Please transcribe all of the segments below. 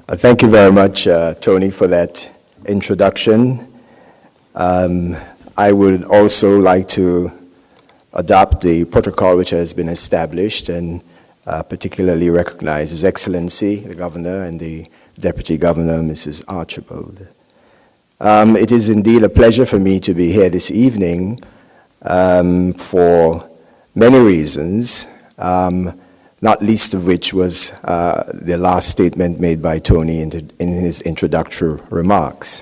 Thank you very much, Tony, for that introduction. I would also like to adopt the protocol which has been established and particularly recognize His Excellency, the Governor, and the Deputy Governor, Mrs. Archibald. It is indeed a pleasure for me to be here this evening for many reasons, not least of which was the last statement made by Tony in his introductory remarks.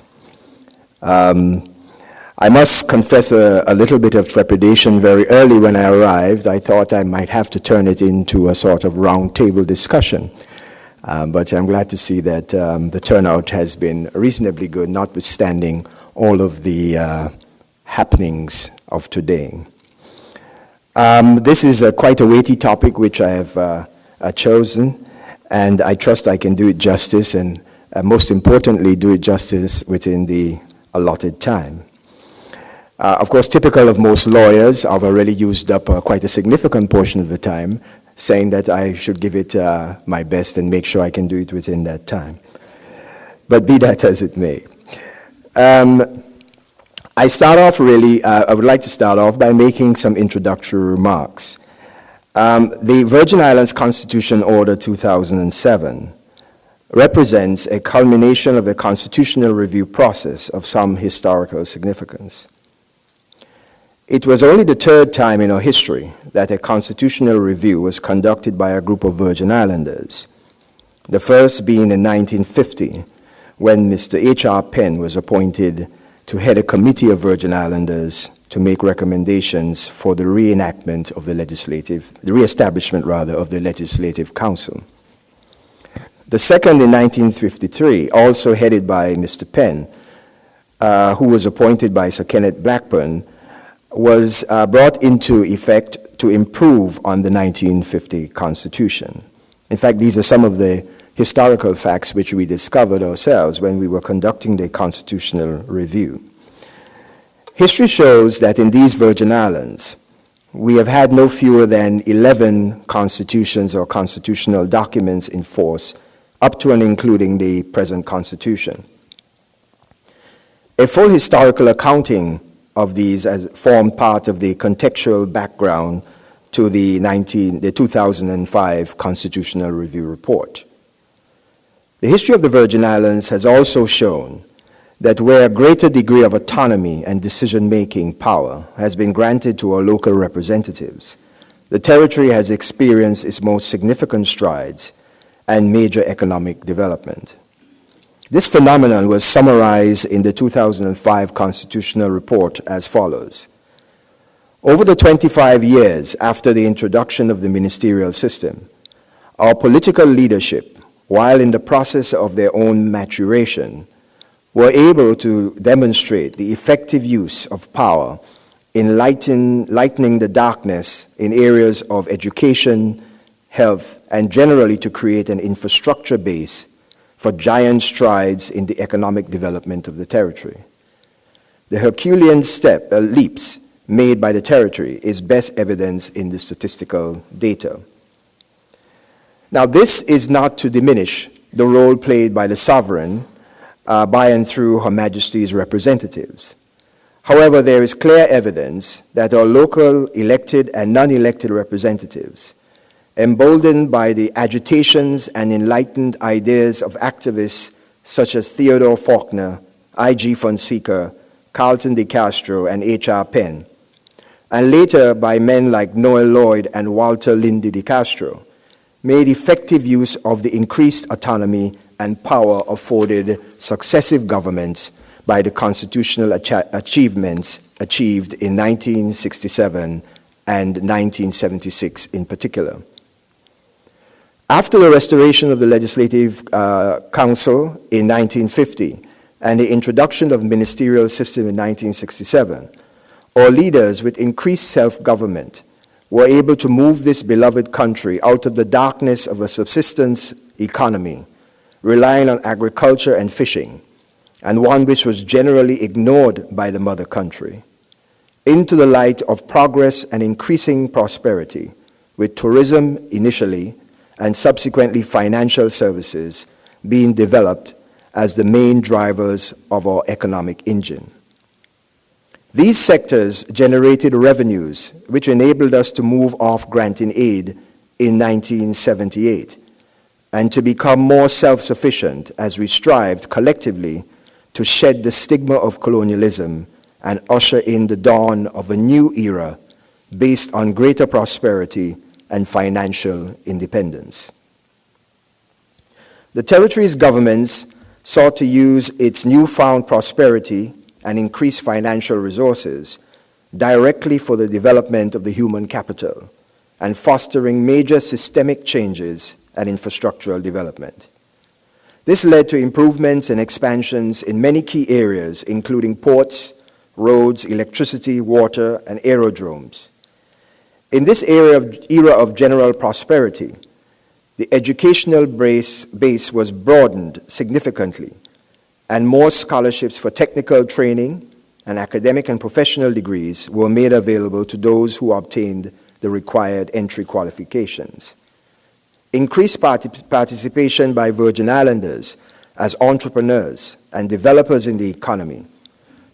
I must confess a little bit of trepidation. Very early when I arrived, I thought I might have to turn it into a sort of roundtable discussion. But I'm glad to see that the turnout has been reasonably good, notwithstanding all of the happenings of today. This is quite a weighty topic which I have chosen, and I trust I can do it justice, and most importantly, do it justice within the allotted time. Of course, typical of most lawyers, I've already used up quite a significant portion of the time, saying that I should give it my best and make sure I can do it within that time. But be that as it may. I would like to start off by making some introductory remarks. The Virgin Islands Constitution Order 2007 represents a culmination of the constitutional review process of some historical significance. It was only the third time in our history that a constitutional review was conducted by a group of Virgin Islanders, the first being in 1950, when Mr. H.R. Penn was appointed to head a committee of Virgin Islanders to make recommendations for the reestablishment of the Legislative Council. The second in 1953, also headed by Mr. Penn, who was appointed by Sir Kenneth Blackburn, was brought into effect to improve on the 1950 Constitution. In fact, these are some of the historical facts which we discovered ourselves when we were conducting the constitutional review. History shows that in these Virgin Islands, we have had no fewer than 11 constitutions or constitutional documents in force, up to and including the present Constitution. A full historical accounting of these as formed part of the contextual background to the 2005 Constitutional Review Report. The history of the Virgin Islands has also shown that where a greater degree of autonomy and decision-making power has been granted to our local representatives, the territory has experienced its most significant strides and major economic development. This phenomenon was summarized in the 2005 Constitutional Report as follows. Over the 25 years after the introduction of the ministerial system, our political leadership, while in the process of their own maturation, were able to demonstrate the effective use of power in lightening the darkness in areas of education, health, and generally to create an infrastructure base for giant strides in the economic development of the territory. The Herculean leaps made by the territory is best evidenced in the statistical data. Now, this is not to diminish the role played by the sovereign by and through Her Majesty's representatives. However, there is clear evidence that our local elected and non-elected representatives, emboldened by the agitations and enlightened ideas of activists such as Theodore Faulkner, I.G. Fonseca, Carlton de Castro, and H.R. Penn, and later by men like Noel Lloyd and Walter Lindy de Castro, made effective use of the increased autonomy and power afforded successive governments by the constitutional achievements achieved in 1967 and 1976 in particular. After the restoration of the Legislative Council in 1950 and the introduction of the ministerial system in 1967, our leaders with increased self-government were able to move this beloved country out of the darkness of a subsistence economy, relying on agriculture and fishing, and one which was generally ignored by the mother country, into the light of progress and increasing prosperity, with tourism initially and subsequently financial services being developed as the main drivers of our economic engine. These sectors generated revenues which enabled us to move off granting aid in 1978 and to become more self-sufficient as we strived collectively to shed the stigma of colonialism and usher in the dawn of a new era based on greater prosperity and financial independence. The territory's governments sought to use its newfound prosperity and increased financial resources directly for the development of the human capital and fostering major systemic changes and infrastructural development. This led to improvements and expansions in many key areas, including ports, roads, electricity, water, and aerodromes. In this era of general prosperity, the educational base was broadened significantly, and more scholarships for technical training and academic and professional degrees were made available to those who obtained the required entry qualifications. Increased participation by Virgin Islanders as entrepreneurs and developers in the economy,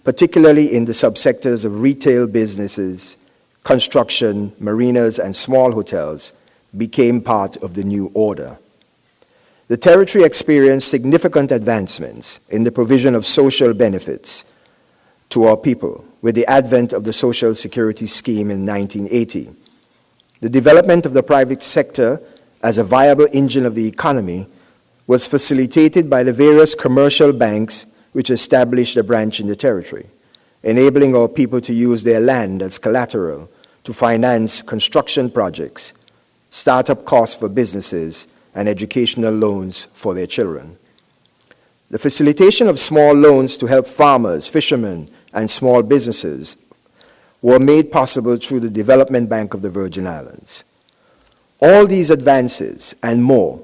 particularly in the subsectors of retail businesses, construction, marinas, and small hotels, became part of the new order. The territory experienced significant advancements in the provision of social benefits to our people with the advent of the Social Security Scheme in 1980. The development of the private sector as a viable engine of the economy was facilitated by the various commercial banks which established a branch in the territory, enabling our people to use their land as collateral to finance construction projects, startup costs for businesses, and educational loans for their children. The facilitation of small loans to help farmers, fishermen, and small businesses were made possible through the Development Bank of the Virgin Islands. All these advances and more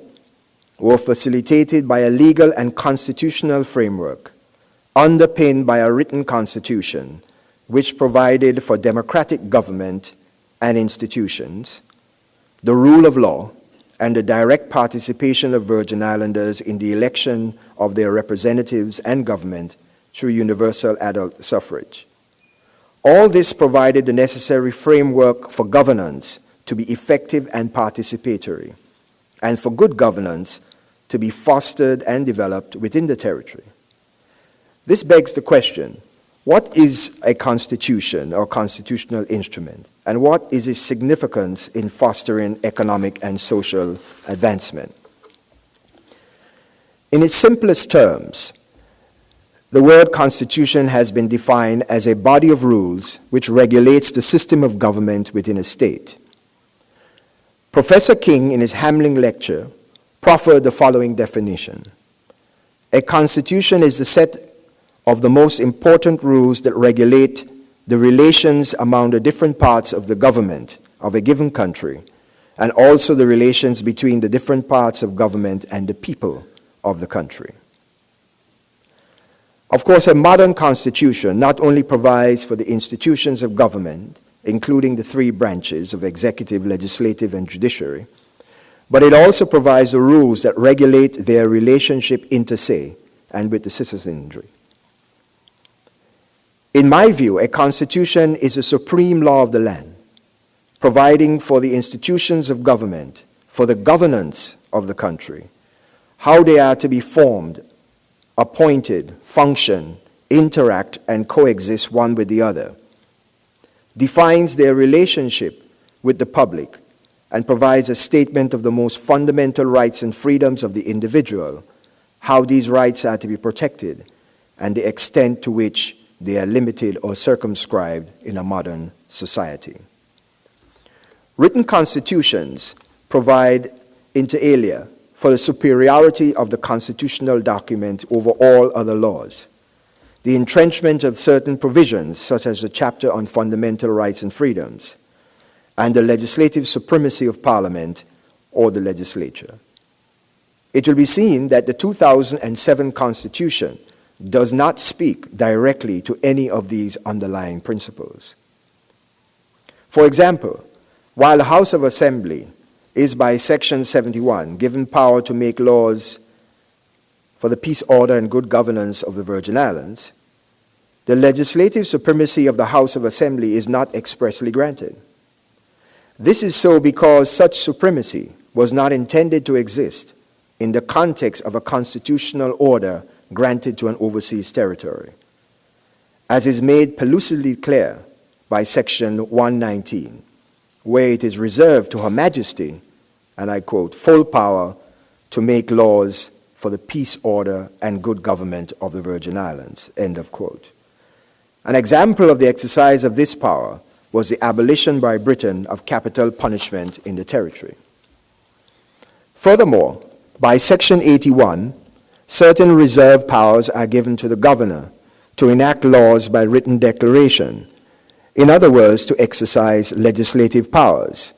were facilitated by a legal and constitutional framework underpinned by a written constitution which provided for democratic government and institutions, the rule of law, and the direct participation of Virgin Islanders in the election of their representatives and government through universal adult suffrage. All this provided the necessary framework for governance to be effective and participatory, and for good governance to be fostered and developed within the territory. This begs the question, what is a constitution or constitutional instrument, and what is its significance in fostering economic and social advancement? In its simplest terms, the word constitution has been defined as a body of rules which regulates the system of government within a state. Professor King, in his Hamling lecture, proffered the following definition. A constitution is the set of the most important rules that regulate the relations among the different parts of the government of a given country, and also the relations between the different parts of government and the people of the country. Of course, a modern constitution not only provides for the institutions of government, including the three branches of executive, legislative, and judiciary, but it also provides the rules that regulate their relationship inter se and with the citizenry. In my view, a constitution is a supreme law of the land, providing for the institutions of government, for the governance of the country, how they are to be formed, appointed, function, interact, and coexist one with the other, defines their relationship with the public, and provides a statement of the most fundamental rights and freedoms of the individual, how these rights are to be protected, and the extent to which they are limited or circumscribed in a modern society. Written constitutions provide inter alia for the superiority of the constitutional document over all other laws, the entrenchment of certain provisions, such as the chapter on fundamental rights and freedoms, and the legislative supremacy of Parliament or the legislature. It will be seen that the 2007 Constitution does not speak directly to any of these underlying principles. For example, while the House of Assembly is by Section 71 given power to make laws for the peace, order, and good governance of the Virgin Islands, the legislative supremacy of the House of Assembly is not expressly granted. This is so because such supremacy was not intended to exist in the context of a constitutional order granted to an overseas territory, as is made pellucidly clear by Section 119, where it is reserved to Her Majesty, and I quote, full power to make laws for the peace, order, and good government of the Virgin Islands, end of quote. An example of the exercise of this power was the abolition by Britain of capital punishment in the territory. Furthermore, by Section 81, certain reserved powers are given to the governor to enact laws by written declaration, in other words, to exercise legislative powers,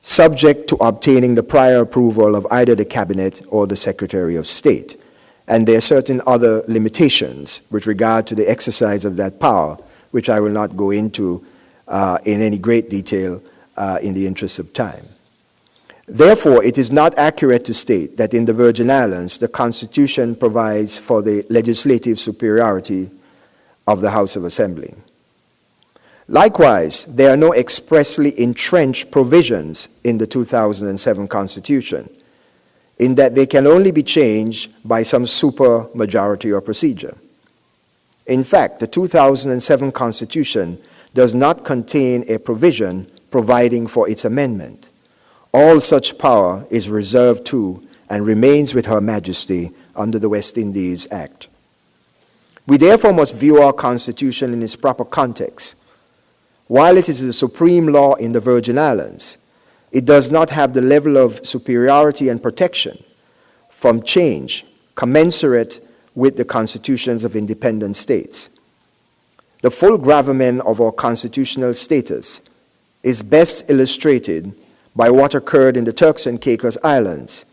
subject to obtaining the prior approval of either the Cabinet or the Secretary of State. And there are certain other limitations with regard to the exercise of that power, which I will not go into in any great detail in the interest of time. Therefore, it is not accurate to state that in the Virgin Islands, the Constitution provides for the legislative superiority of the House of Assembly. Likewise, there are no expressly entrenched provisions in the 2007 Constitution, in that they can only be changed by some super majority or procedure. In fact, the 2007 Constitution does not contain a provision providing for its amendment. All such power is reserved to and remains with Her Majesty under the West Indies Act. We therefore must view our Constitution in its proper context. While it is the supreme law in the Virgin Islands, it does not have the level of superiority and protection from change commensurate with the constitutions of independent states. The full gravamen of our constitutional status is best illustrated by what occurred in the Turks and Caicos Islands,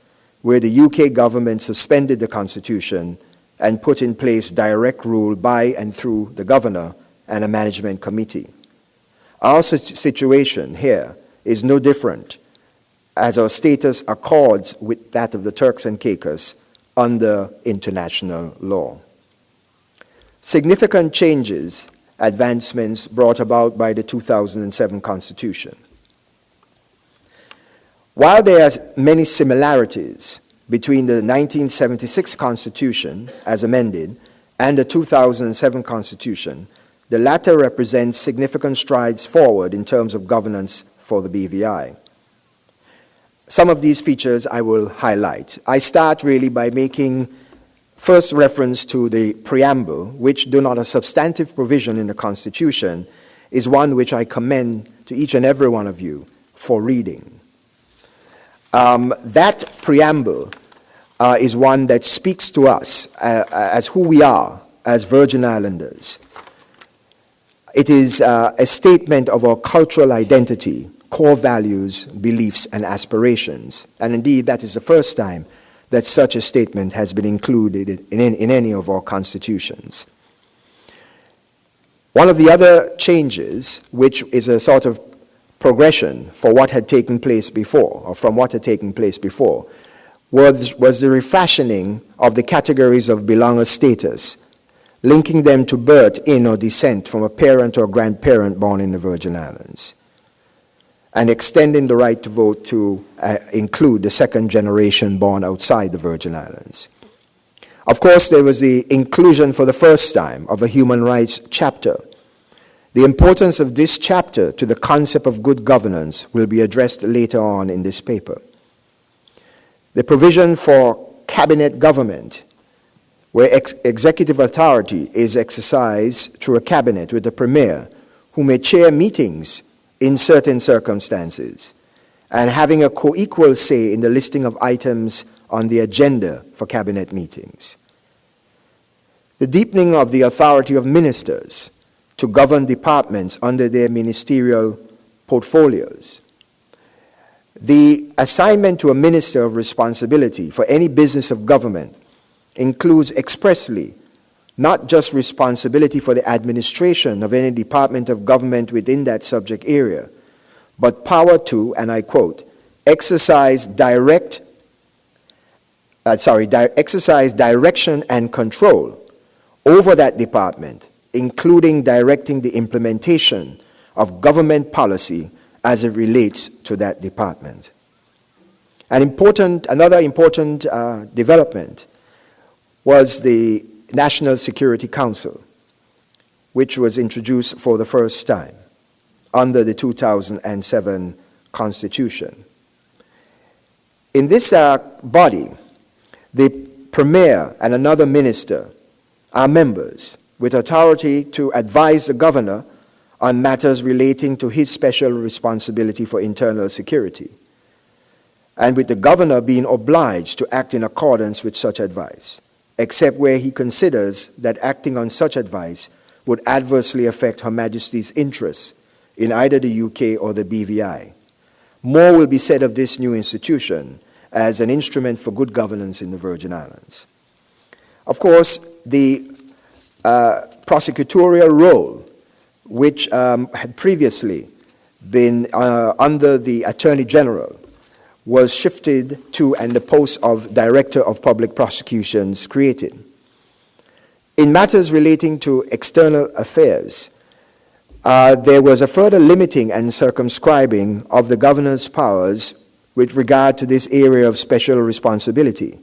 where the UK government suspended the constitution and put in place direct rule by and through the governor and a management committee. Our situation here is no different, as our status accords with that of the Turks and Caicos under international law. Significant changes, advancements brought about by the 2007 Constitution. While there are many similarities between the 1976 Constitution, as amended, and the 2007 Constitution, the latter represents significant strides forward in terms of governance for the BVI. Some of these features I will highlight. I start really by making first reference to the preamble, which, though not a substantive provision in the Constitution, is one which I commend to each and every one of you for reading. That preamble is one that speaks to us as who we are as Virgin Islanders. It is a statement of our cultural identity, core values, beliefs, and aspirations. And indeed, that is the first time that such a statement has been included in any of our constitutions. One of the other changes, which is a sort of progression for what had taken place before, or from what had taken place before, was the refashioning of the categories of belonger status, linking them to birth in or descent from a parent or grandparent born in the Virgin Islands, and extending the right to vote to include the second generation born outside the Virgin Islands. Of course, there was the inclusion for the first time of a human rights chapter. The importance of this chapter to the concept of good governance will be addressed later on in this paper. The provision for cabinet government, where executive authority is exercised through a cabinet with a premier who may chair meetings in certain circumstances, and having a co-equal say in the listing of items on the agenda for cabinet meetings. The deepening of the authority of ministers to govern departments under their ministerial portfolios. The assignment to a minister of responsibility for any business of government includes expressly not just responsibility for the administration of any department of government within that subject area, but power to, and I quote, exercise direct exercise direction and control over that department, including directing the implementation of government policy as it relates to that department. Another important development was the National Security Council, which was introduced for the first time under the 2007 Constitution. In this body, the Premier and another minister are members with authority to advise the governor on matters relating to his special responsibility for internal security, and with the governor being obliged to act in accordance with such advice, except where he considers that acting on such advice would adversely affect Her Majesty's interests in either the UK or the BVI. More will be said of this new institution as an instrument for good governance in the Virgin Islands. Of course, the prosecutorial role, which had previously been under the Attorney General, was shifted to, and the post of Director of Public Prosecutions created. In matters relating to external affairs, there was a further limiting and circumscribing of the governor's powers with regard to this area of special responsibility,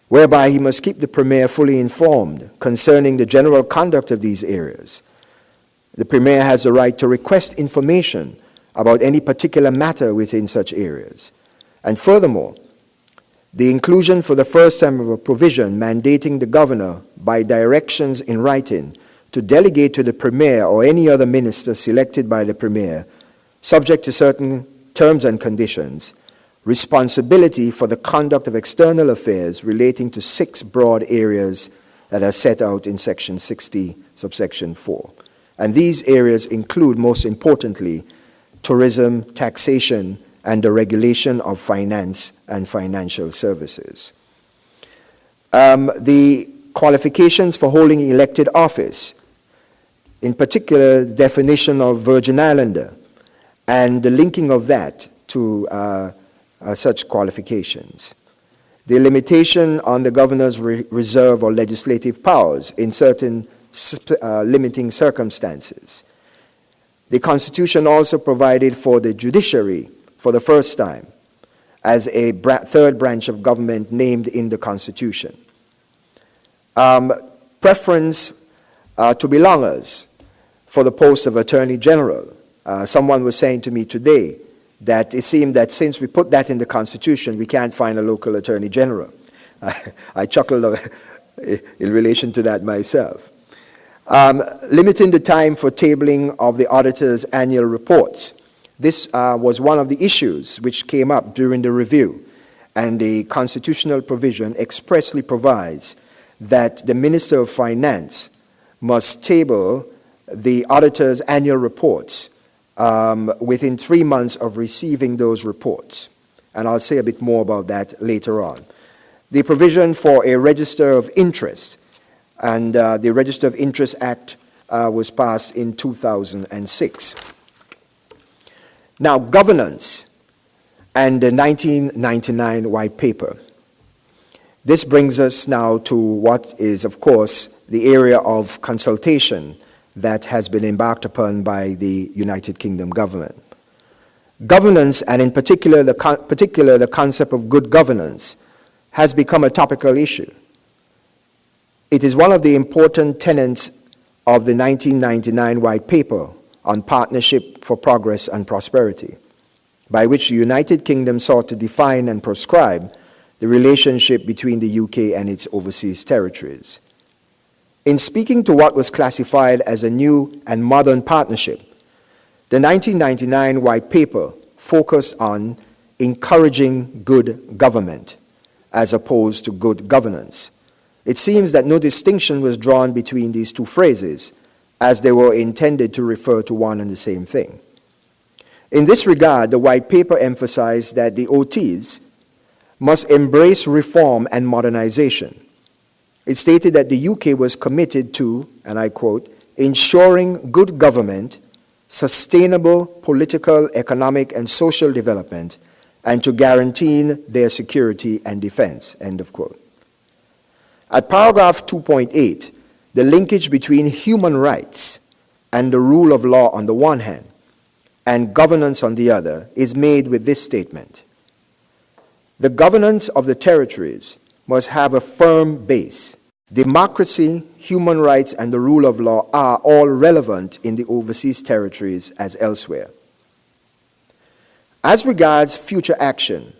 whereby he must keep the Premier fully informed concerning the general conduct of these areas. The Premier has the right to request information about any particular matter within such areas. And furthermore, the inclusion for the first time of a provision mandating the governor by directions in writing to delegate to the Premier or any other minister selected by the Premier, subject to certain terms and conditions, responsibility for the conduct of external affairs relating to 6 broad areas that are set out in Section 60, subsection 4. And these areas include, most importantly, tourism, taxation, and the regulation of finance and financial services. The qualifications for holding elected office, in particular the definition of Virgin Islander, and the linking of that to such qualifications. The limitation on the governor's reserve or legislative powers in certain limiting circumstances. The Constitution also provided for the judiciary for the first time as a third branch of government named in the Constitution. Preference to belongers for the post of Attorney General. Someone was saying to me today that it seemed that since we put that in the Constitution, we can't find a local Attorney General. I chuckled in relation to that myself. Limiting the time for tabling of the auditor's annual reports. This was one of the issues which came up during the review, and the constitutional provision expressly provides that the Minister of Finance must table the auditor's annual reports within 3 months of receiving those reports. And I'll say a bit more about that later on. The provision for a register of interest, and the Register of Interest Act was passed in 2006. Now, governance and the 1999 White Paper. This brings us now to what is, of course, the area of consultation that has been embarked upon by the United Kingdom government. Governance, and in particular the concept of good governance, has become a topical issue. It is one of the important tenets of the 1999 White Paper on Partnership for Progress and Prosperity, by which the United Kingdom sought to define and prescribe the relationship between the UK and its overseas territories. In speaking to what was classified as a new and modern partnership, the 1999 White Paper focused on encouraging good government as opposed to good governance. It seems that no distinction was drawn between these two phrases, as they were intended to refer to one and the same thing. In this regard, the White Paper emphasized that the OTs must embrace reform and modernization. It stated that the UK was committed to, and I quote, ensuring good government, sustainable political, economic, and social development, and to guaranteeing their security and defense, end of quote. At paragraph 2.8, the linkage between human rights and the rule of law on the one hand and governance on the other is made with this statement: the governance of the territories must have a firm base. Democracy, human rights, and the rule of law are all relevant in the overseas territories as elsewhere. As regards future action,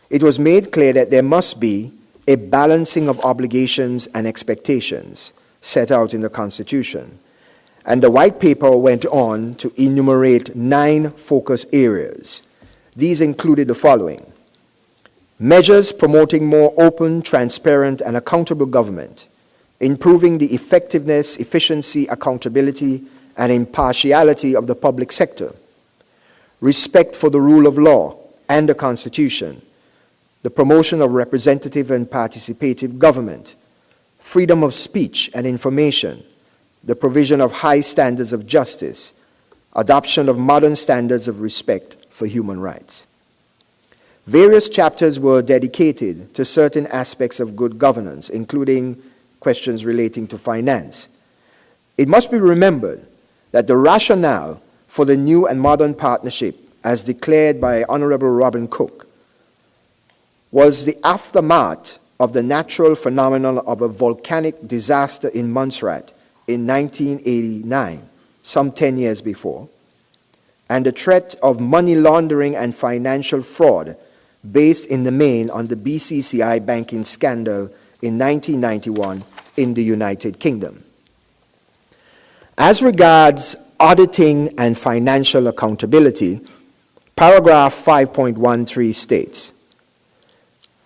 it was made clear that there must be a balancing of obligations and expectations set out in the Constitution, and the White Paper went on to enumerate 9 focus areas. These included the following: measures promoting more open, transparent, and accountable government, improving the effectiveness, efficiency, accountability, and impartiality of the public sector, respect for the rule of law and the Constitution, the promotion of representative and participative government, freedom of speech and information, the provision of high standards of justice, adoption of modern standards of respect for human rights. Various chapters were dedicated to certain aspects of good governance, including questions relating to finance. It must be remembered that the rationale for the new and modern partnership, as declared by Honorable Robin Cook, was the aftermath of the natural phenomenon of a volcanic disaster in Montserrat in 1989, some 10 years before, and the threat of money laundering and financial fraud based in the main on the BCCI banking scandal in 1991 in the United Kingdom. As regards auditing and financial accountability, paragraph 5.13 states,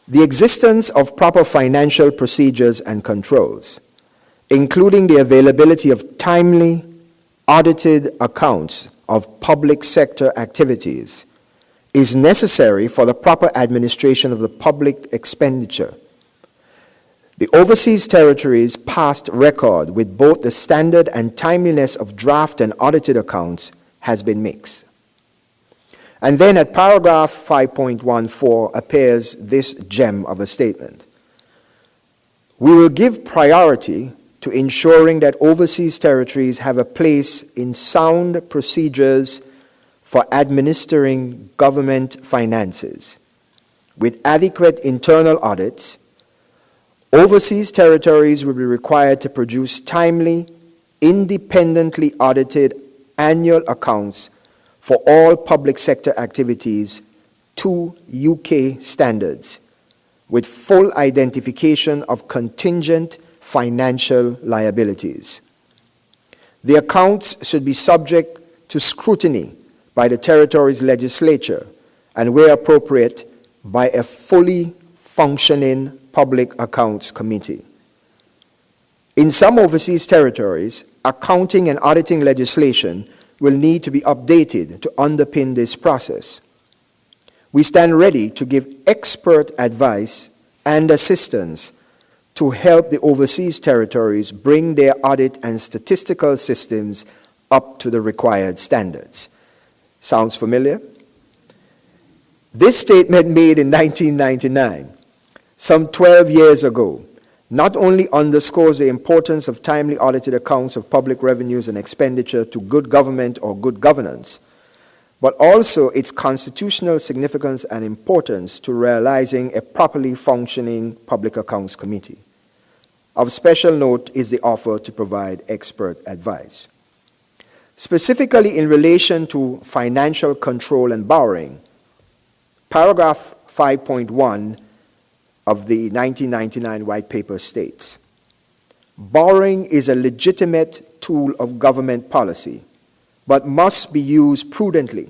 the existence of proper financial procedures and controls, including the availability of timely, audited accounts of public sector activities, is necessary for the proper administration of the public expenditure. The overseas territories' past record with both the standard and timeliness of draft and audited accounts has been mixed. And then at paragraph 5.14 appears this gem of a statement: we will give priority to ensuring that overseas territories have a place in sound procedures for administering government finances. With adequate internal audits, overseas territories will be required to produce timely, independently audited annual accounts for all public sector activities to UK standards, with full identification of contingent financial liabilities. The accounts should be subject to scrutiny by the territory's legislature and, where appropriate, by a fully functioning Public Accounts Committee. In some overseas territories, accounting and auditing legislation will need to be updated to underpin this process. We stand ready to give expert advice and assistance to help the overseas territories bring their audit and statistical systems up to the required standards. Sounds familiar? This statement, made in 1999, some 12 years ago, not only underscores the importance of timely audited accounts of public revenues and expenditure to good government or good governance, but also its constitutional significance and importance to realizing a properly functioning Public Accounts Committee. Of special note is the offer to provide expert advice. Specifically in relation to financial control and borrowing, paragraph 5.1 of the 1999 White Paper states, borrowing is a legitimate tool of government policy, but must be used prudently.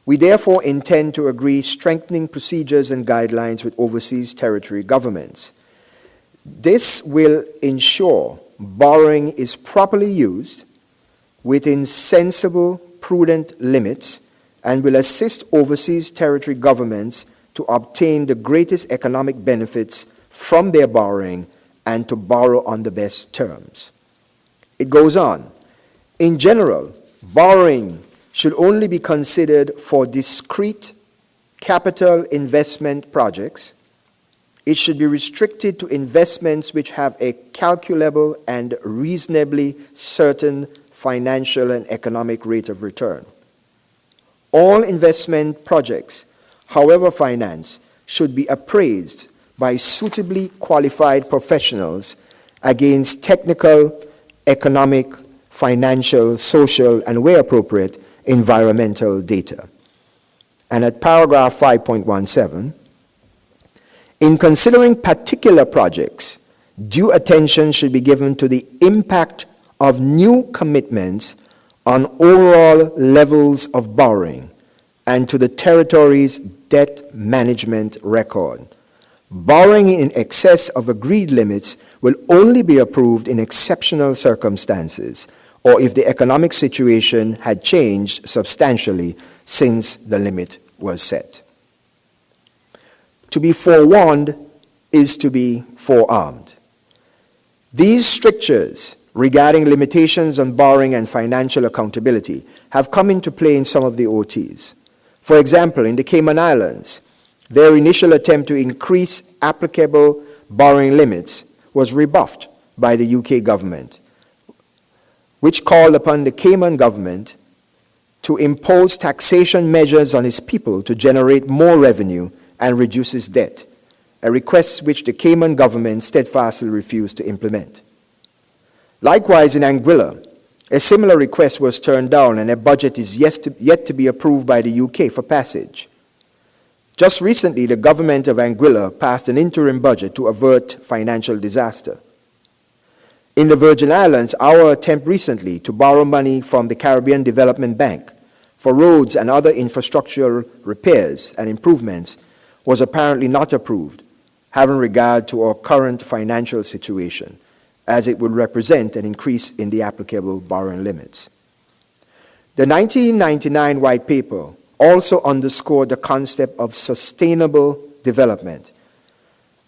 We therefore intend to agree strengthening procedures and guidelines with overseas territory governments. This will ensure borrowing is properly used within sensible, prudent limits, and will assist overseas territory governments to obtain the greatest economic benefits from their borrowing and to borrow on the best terms. It goes on. In general, borrowing should only be considered for discrete, capital investment projects, it should be restricted to investments which have a calculable and reasonably certain financial and economic rate of return. All investment projects, however financed, should be appraised by suitably qualified professionals against technical, economic, financial, social, and where appropriate, environmental data. And at paragraph 5.17, in considering particular projects, due attention should be given to the impact of new commitments on overall levels of borrowing and to the territory's debt management record. Borrowing in excess of agreed limits will only be approved in exceptional circumstances or if the economic situation had changed substantially since the limit was set. To be forewarned is to be forearmed. These strictures regarding limitations on borrowing and financial accountability have come into play in some of the OTs. For example, in the Cayman Islands, their initial attempt to increase applicable borrowing limits was rebuffed by the UK government, which called upon the Cayman government to impose taxation measures on its people to generate more revenue and reduce its debt, a request which the Cayman government steadfastly refused to implement. Likewise, in Anguilla, a similar request was turned down and a budget is yet to be approved by the UK for passage. Just recently, the government of Anguilla passed an interim budget to avert financial disaster. In the Virgin Islands, our attempt recently to borrow money from the Caribbean Development Bank for roads and other infrastructural repairs and improvements was apparently not approved, having regard to our current financial situation, as it would represent an increase in the applicable borrowing limits. The 1999 White Paper also underscored the concept of sustainable development,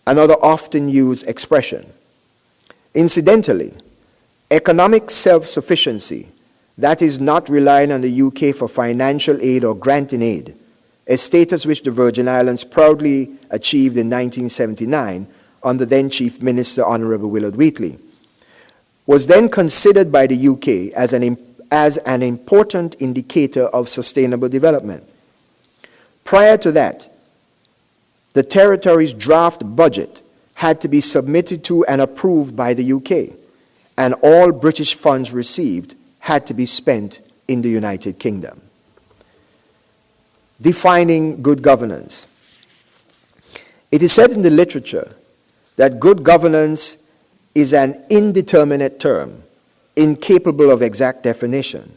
another often used expression. Incidentally, economic self-sufficiency, that is not relying on the UK for financial aid or granting aid, a status which the Virgin Islands proudly achieved in 1979 under then Chief Minister Honorable Willard Wheatley, was then considered by the UK as an important indicator of sustainable development. Prior to that, the territory's draft budget had to be submitted to and approved by the UK, and all British funds received had to be spent in the United Kingdom. Defining good governance. It is said in the literature that good governance is an indeterminate term, incapable of exact definition.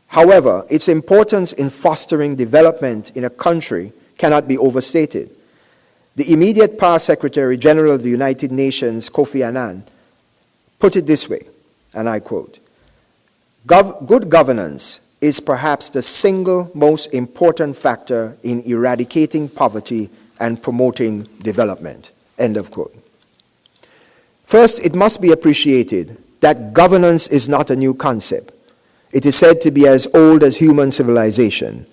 However, its importance in fostering development in a country cannot be overstated. The immediate past Secretary General of the United Nations, Kofi Annan, put it this way, and I quote, "Good governance is perhaps the single most important factor in eradicating poverty and promoting development," end of quote. First, it must be appreciated that governance is not a new concept. It is said to be as old as human civilization.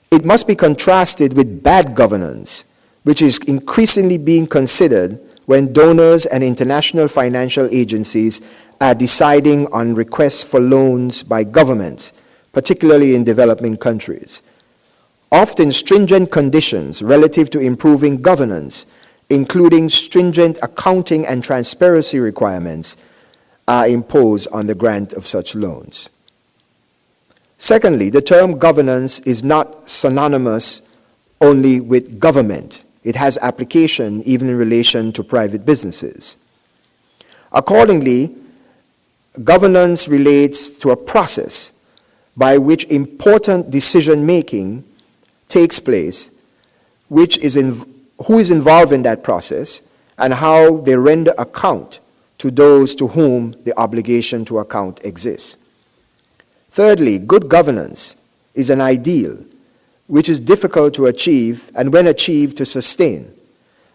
It must be contrasted with bad governance, which is increasingly being considered when donors and international financial agencies are deciding on requests for loans by governments, particularly in developing countries. Often stringent conditions relative to improving governance, including stringent accounting and transparency requirements, are imposed on the grant of such loans. Secondly, the term governance is not synonymous only with government. It has application even in relation to private businesses. Accordingly, governance relates to a process by which important decision-making takes place, who is involved in that process, and how they render account to those to whom the obligation to account exists. Thirdly, good governance is an ideal which is difficult to achieve and when achieved to sustain.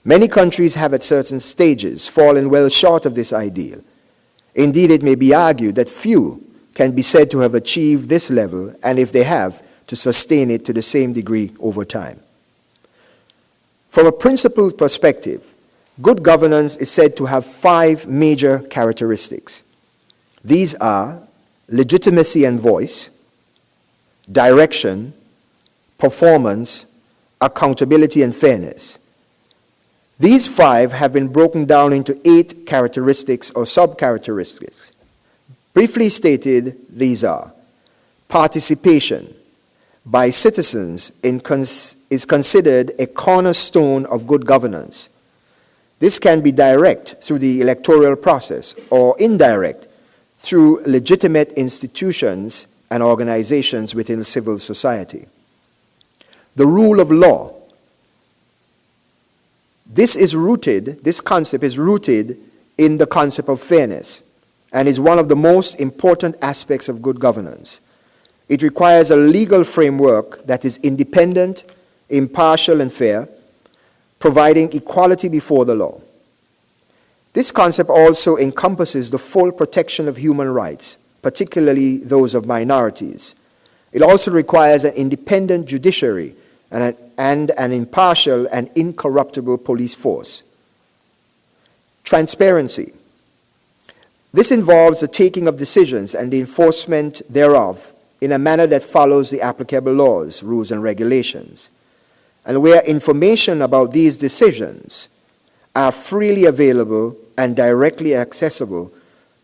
Many countries have at certain stages fallen well short of this ideal. Indeed, it may be argued that few can be said to have achieved this level, and if they have, to sustain it to the same degree over time. From a principled perspective, good governance is said to have 5 major characteristics. These are legitimacy and voice, direction, performance, accountability, and fairness. These 5 have been broken down into 8 characteristics or sub-characteristics. Briefly stated, these are: participation by citizens is considered a cornerstone of good governance. This can be direct through the electoral process or indirect through legitimate institutions and organizations within civil society. The rule of law. This concept is rooted in the concept of fairness and is one of the most important aspects of good governance. It requires a legal framework that is independent, impartial, and fair, providing equality before the law. This concept also encompasses the full protection of human rights, particularly those of minorities. It also requires an independent judiciary and an impartial and incorruptible police force. Transparency. This involves the taking of decisions and the enforcement thereof in a manner that follows the applicable laws, rules, and regulations, and where information about these decisions are freely available and directly accessible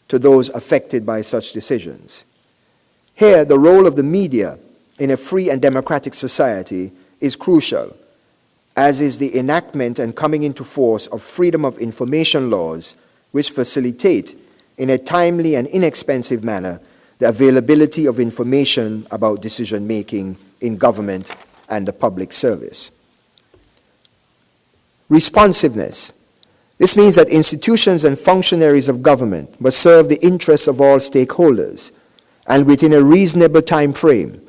to those affected by such decisions. Here, the role of the media in a free and democratic society is crucial, as is the enactment and coming into force of freedom of information laws, which facilitate, in a timely and inexpensive manner, the availability of information about decision-making in government and the public service. Responsiveness. This means that institutions and functionaries of government must serve the interests of all stakeholders and within a reasonable time frame,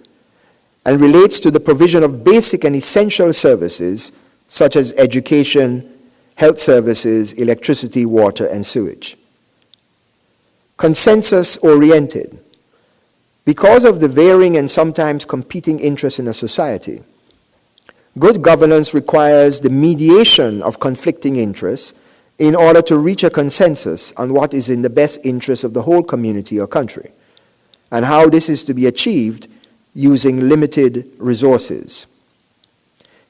and relates to the provision of basic and essential services such as education, health services, electricity, water, and sewage. Consensus-oriented. Because of the varying and sometimes competing interests in a society, good governance requires the mediation of conflicting interests in order to reach a consensus on what is in the best interest of the whole community or country, and how this is to be achieved using limited resources.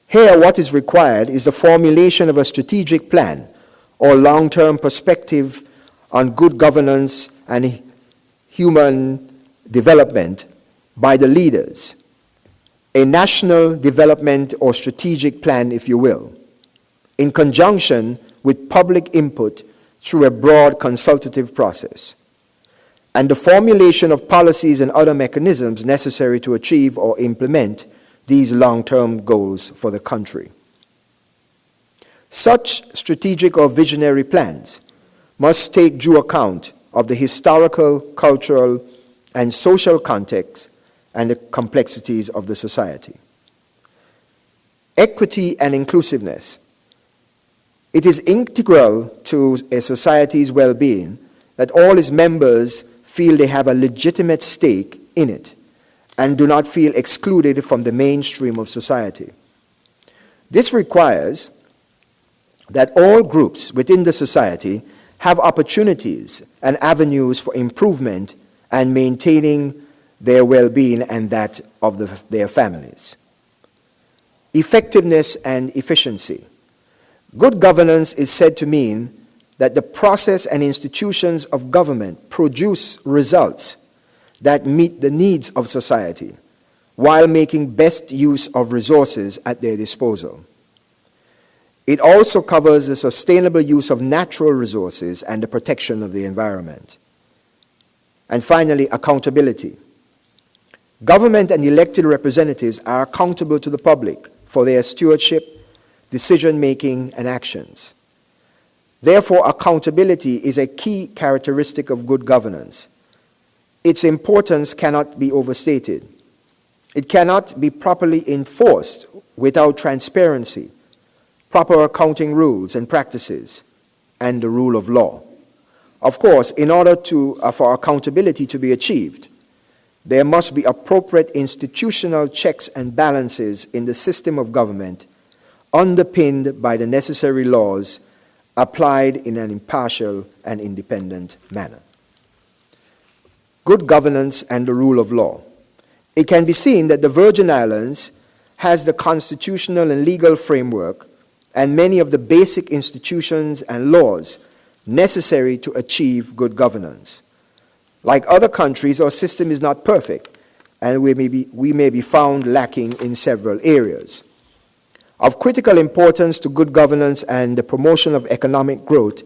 Here, what is required is the formulation of a strategic plan or long-term perspective on good governance and human development by the leaders, a national development or strategic plan, if you will, in conjunction with public input through a broad consultative process, and the formulation of policies and other mechanisms necessary to achieve or implement these long-term goals for the country. Such strategic or visionary plans must take due account of the historical, cultural, and social context and the complexities of the society. Equity and inclusiveness. It is integral to a society's well-being that all its members feel they have a legitimate stake in it and do not feel excluded from the mainstream of society. This requires that all groups within the society have opportunities and avenues for improvement and maintaining their well-being and that of their families. Effectiveness and efficiency. Good governance is said to mean that the process and institutions of government produce results that meet the needs of society while making best use of resources at their disposal. It also covers the sustainable use of natural resources and the protection of the environment. And finally, accountability. Government and elected representatives are accountable to the public for their stewardship, decision-making, and actions. Therefore, accountability is a key characteristic of good governance. Its importance cannot be overstated. It cannot be properly enforced without transparency, proper accounting rules and practices, and the rule of law. Of course, in order for accountability to be achieved, there must be appropriate institutional checks and balances in the system of government, underpinned by the necessary laws, applied in an impartial and independent manner. Good governance and the rule of law. It can be seen that the Virgin Islands has the constitutional and legal framework and many of the basic institutions and laws necessary to achieve good governance. Like other countries, our system is not perfect, and we may be found lacking in several areas. Of critical importance to good governance and the promotion of economic growth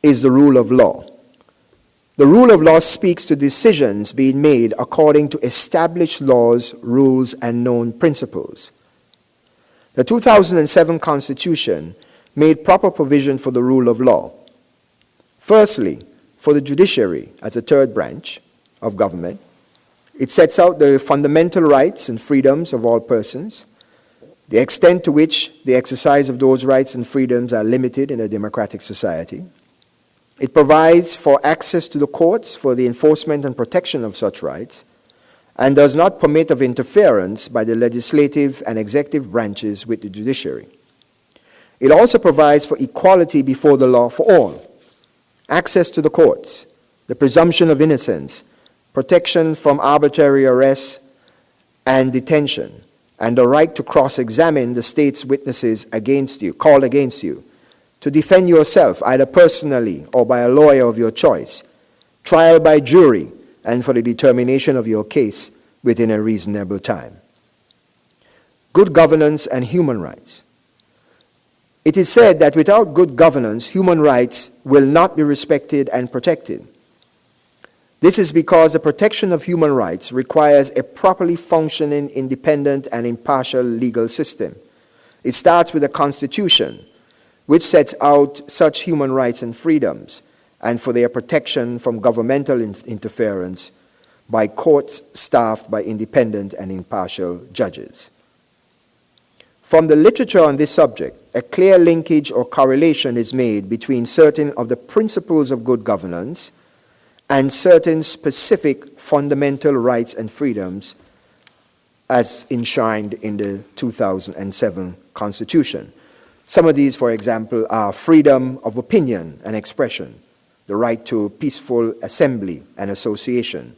is the rule of law. The rule of law speaks to decisions being made according to established laws, rules, and known principles. The 2007 Constitution made proper provision for the rule of law. Firstly, for the judiciary as a third branch of government, it sets out the fundamental rights and freedoms of all persons, the extent to which the exercise of those rights and freedoms are limited in a democratic society. It provides for access to the courts for the enforcement and protection of such rights, and does not permit of interference by the legislative and executive branches with the judiciary. It also provides for equality before the law for all, access to the courts, the presumption of innocence, protection from arbitrary arrest and detention, and the right to cross-examine the state's witnesses against you, called against you, to defend yourself either personally or by a lawyer of your choice, trial by jury, and for the determination of your case within a reasonable time. Good governance and human rights. It is said that without good governance, human rights will not be respected and protected. This is because the protection of human rights requires a properly functioning, independent, and impartial legal system. It starts with a constitution, which sets out such human rights and freedoms, and for their protection from governmental interference by courts staffed by independent and impartial judges. From the literature on this subject, a clear linkage or correlation is made between certain of the principles of good governance and certain specific fundamental rights and freedoms as enshrined in the 2007 Constitution. Some of these, for example, are freedom of opinion and expression, the right to peaceful assembly and association,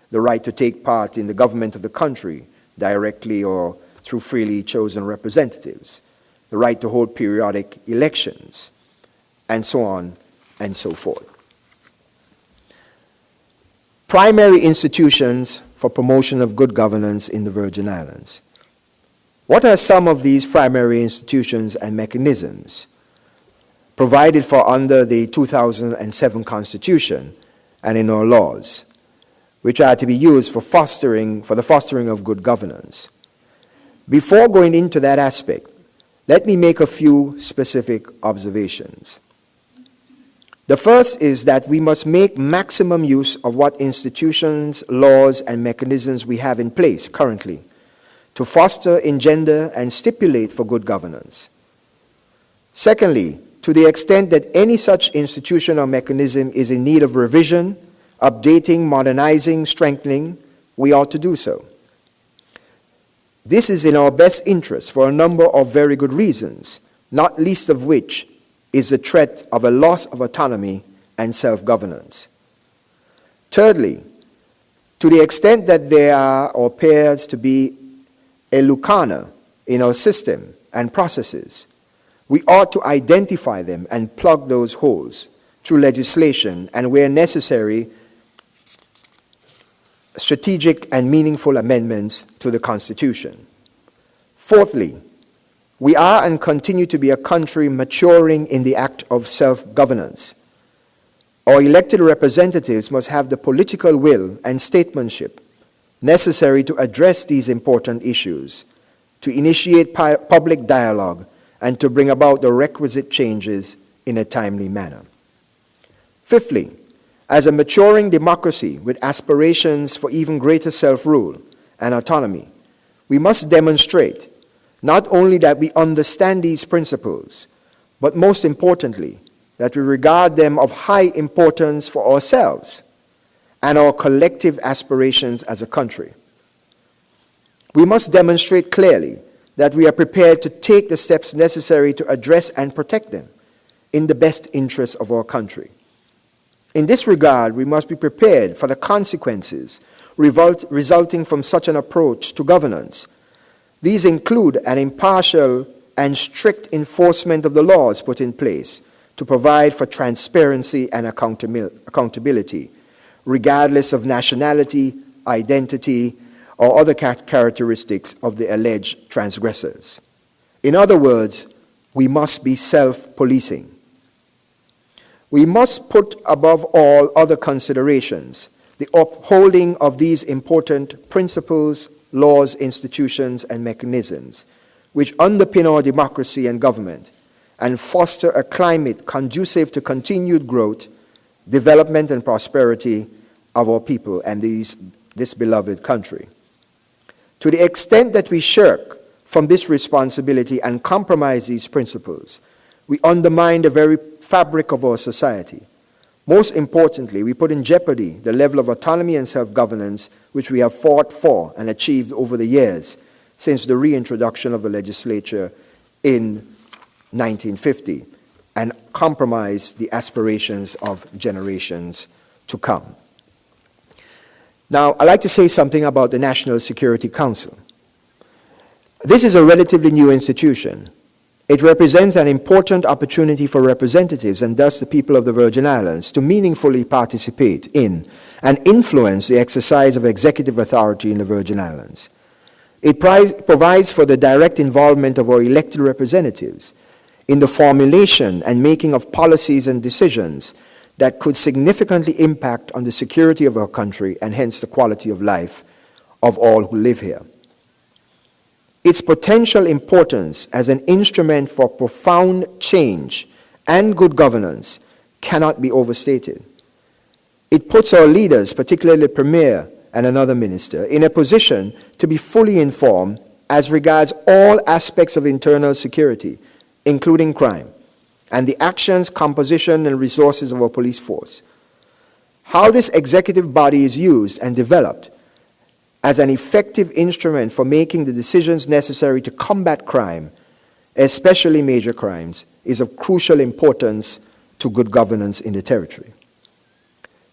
the right to take part in the government of the country directly or through freely chosen representatives, the right to hold periodic elections, and so on and so forth. Primary institutions for promotion of good governance in the Virgin Islands. What are some of these primary institutions and mechanisms provided for under the 2007 Constitution and in our laws, which are to be used for the fostering of good governance? Before going into that aspect, let me make a few specific observations. The first is that we must make maximum use of what institutions, laws, and mechanisms we have in place currently to foster, engender, and stipulate for good governance. Secondly, to the extent that any such institution or mechanism is in need of revision, updating, modernizing, strengthening, we ought to do so. This is in our best interest for a number of very good reasons, not least of which is the threat of a loss of autonomy and self-governance. Thirdly, to the extent that there are or appears to be a lacuna in our system and processes, we ought to identify them and plug those holes through legislation and, where necessary, strategic and meaningful amendments to the Constitution. Fourthly, we are and continue to be a country maturing in the act of self-governance. Our elected representatives must have the political will and statesmanship necessary to address these important issues, to initiate public dialogue, and to bring about the requisite changes in a timely manner. Fifthly, as a maturing democracy with aspirations for even greater self-rule and autonomy, we must demonstrate not only that we understand these principles, but most importantly, that we regard them of high importance for ourselves and our collective aspirations as a country. We must demonstrate clearly that we are prepared to take the steps necessary to address and protect them in the best interests of our country. In this regard, we must be prepared for the consequences resulting from such an approach to governance. These include an impartial and strict enforcement of the laws put in place to provide for transparency and accountability, regardless of nationality, identity, or other characteristics of the alleged transgressors. In other words, we must be self-policing. We must put above all other considerations the upholding of these important principles, laws, institutions, and mechanisms which underpin our democracy and government and foster a climate conducive to continued growth, development, and prosperity of our people and this beloved country. To the extent that we shirk from this responsibility and compromise these principles, we undermine the very fabric of our society. Most importantly, we put in jeopardy the level of autonomy and self-governance which we have fought for and achieved over the years since the reintroduction of the legislature in 1950, and compromise the aspirations of generations to come. Now, I'd like to say something about the National Security Council. This is a relatively new institution. It represents an important opportunity for representatives and thus the people of the Virgin Islands to meaningfully participate in and influence the exercise of executive authority in the Virgin Islands. It provides for the direct involvement of our elected representatives in the formulation and making of policies and decisions that could significantly impact on the security of our country and hence the quality of life of all who live here. Its potential importance as an instrument for profound change and good governance cannot be overstated. It puts our leaders, particularly the Premier and another minister, in a position to be fully informed as regards all aspects of internal security, including crime, and the actions, composition, and resources of our police force. How this executive body is used and developed as an effective instrument for making the decisions necessary to combat crime, especially major crimes, is of crucial importance to good governance in the territory.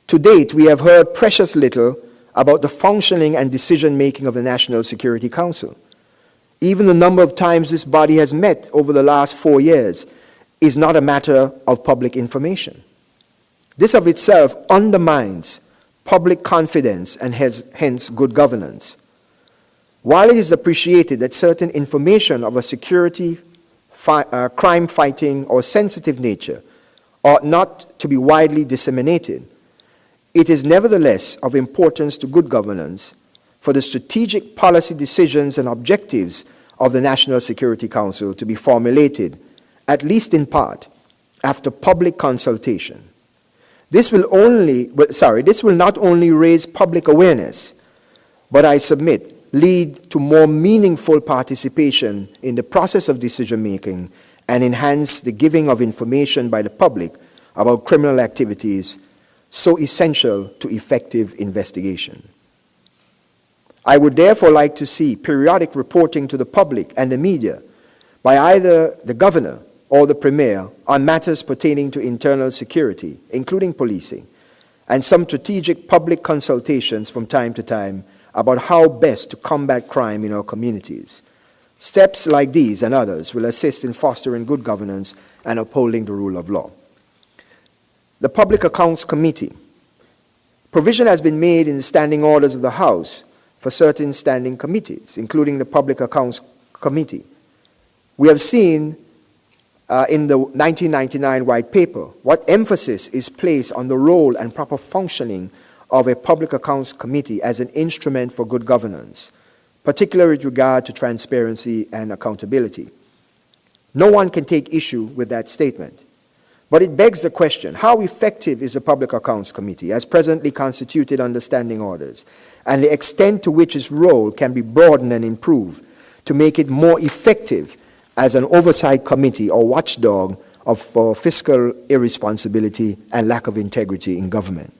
To date, we have heard precious little about the functioning and decision-making of the National Security Council. Even the number of times this body has met over the last 4 years is not a matter of public information. This of itself undermines public confidence and hence good governance. While it is appreciated that certain information of a security, crime fighting, or sensitive nature ought not to be widely disseminated, it is nevertheless of importance to good governance for the strategic policy decisions and objectives of the National Security Council to be formulated, at least in part, after public consultation. This will not only raise public awareness, but I submit, lead to more meaningful participation in the process of decision-making and enhance the giving of information by the public about criminal activities so essential to effective investigation. I would therefore like to see periodic reporting to the public and the media by either the Governor or the Premier on matters pertaining to internal security, including policing, and some strategic public consultations from time to time about how best to combat crime in our communities. Steps like these and others will assist in fostering good governance and upholding the rule of law. The Public Accounts Committee. Provision has been made in the standing orders of the House for certain standing committees, including the Public Accounts Committee. We have seen in the 1999 White Paper what emphasis is placed on the role and proper functioning of a Public Accounts Committee as an instrument for good governance, particularly with regard to transparency and accountability. No one can take issue with that statement. But it begs the question, how effective is the Public Accounts Committee as presently constituted under standing orders, and the extent to which its role can be broadened and improved to make it more effective as an oversight committee or watchdog for fiscal irresponsibility and lack of integrity in government.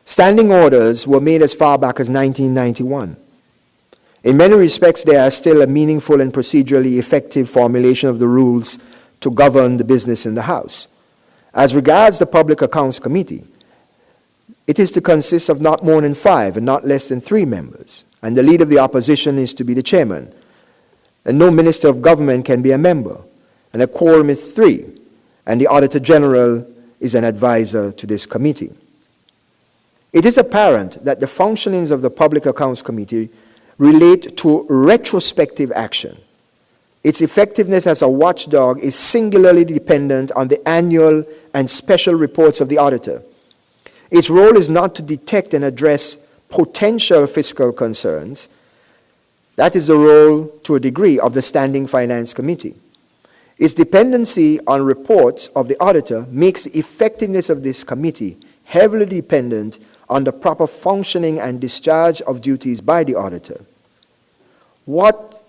Standing orders were made as far back as 1991. In many respects, there are still a meaningful and procedurally effective formulation of the rules to govern the business in the House. As regards the Public Accounts Committee, it is to consist of not more than 5 and not less than 3 members, and the leader of the opposition is to be the chairman, and no minister of government can be a member, and a quorum is 3, and the Auditor General is an advisor to this committee. It is apparent that the functionings of the Public Accounts Committee relate to retrospective action. Its effectiveness as a watchdog is singularly dependent on the annual and special reports of the auditor. Its role is not to detect and address potential fiscal concerns. That is the role, to a degree, of the Standing Finance Committee. Its dependency on reports of the auditor makes the effectiveness of this committee heavily dependent on the proper functioning and discharge of duties by the auditor. What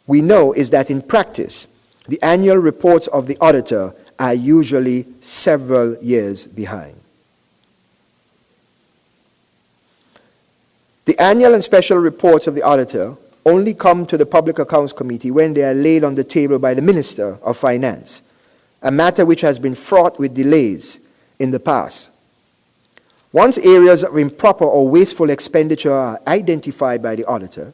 we know is that in practice, the annual reports of the auditor are usually several years behind. The annual and special reports of the auditor only come to the Public Accounts Committee when they are laid on the table by the Minister of Finance, a matter which has been fraught with delays in the past. Once areas of improper or wasteful expenditure are identified by the auditor,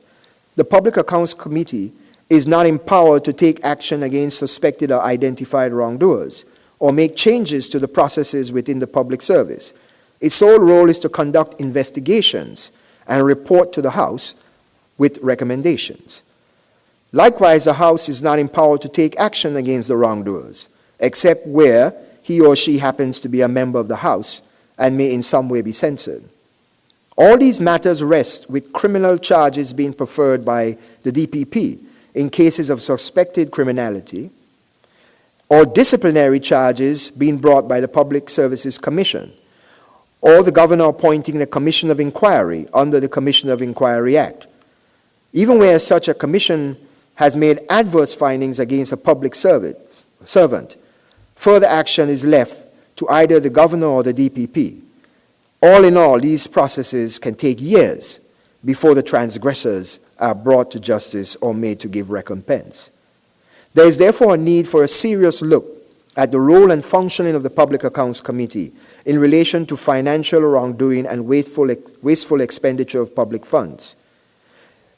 the Public Accounts Committee is not empowered to take action against suspected or identified wrongdoers or make changes to the processes within the public service. Its sole role is to conduct investigations and report to the House with recommendations. Likewise, the House is not empowered to take action against the wrongdoers, except where he or she happens to be a member of the House and may in some way be censored. All these matters rest with criminal charges being preferred by the DPP in cases of suspected criminality, or disciplinary charges being brought by the Public Services Commission, or the governor appointing a commission of inquiry under the Commission of Inquiry Act. Even where such a commission has made adverse findings against a public servant, further action is left to either the governor or the DPP. All in all, these processes can take years before the transgressors are brought to justice or made to give recompense. There is therefore a need for a serious look at the role and functioning of the Public Accounts Committee in relation to financial wrongdoing and wasteful expenditure of public funds.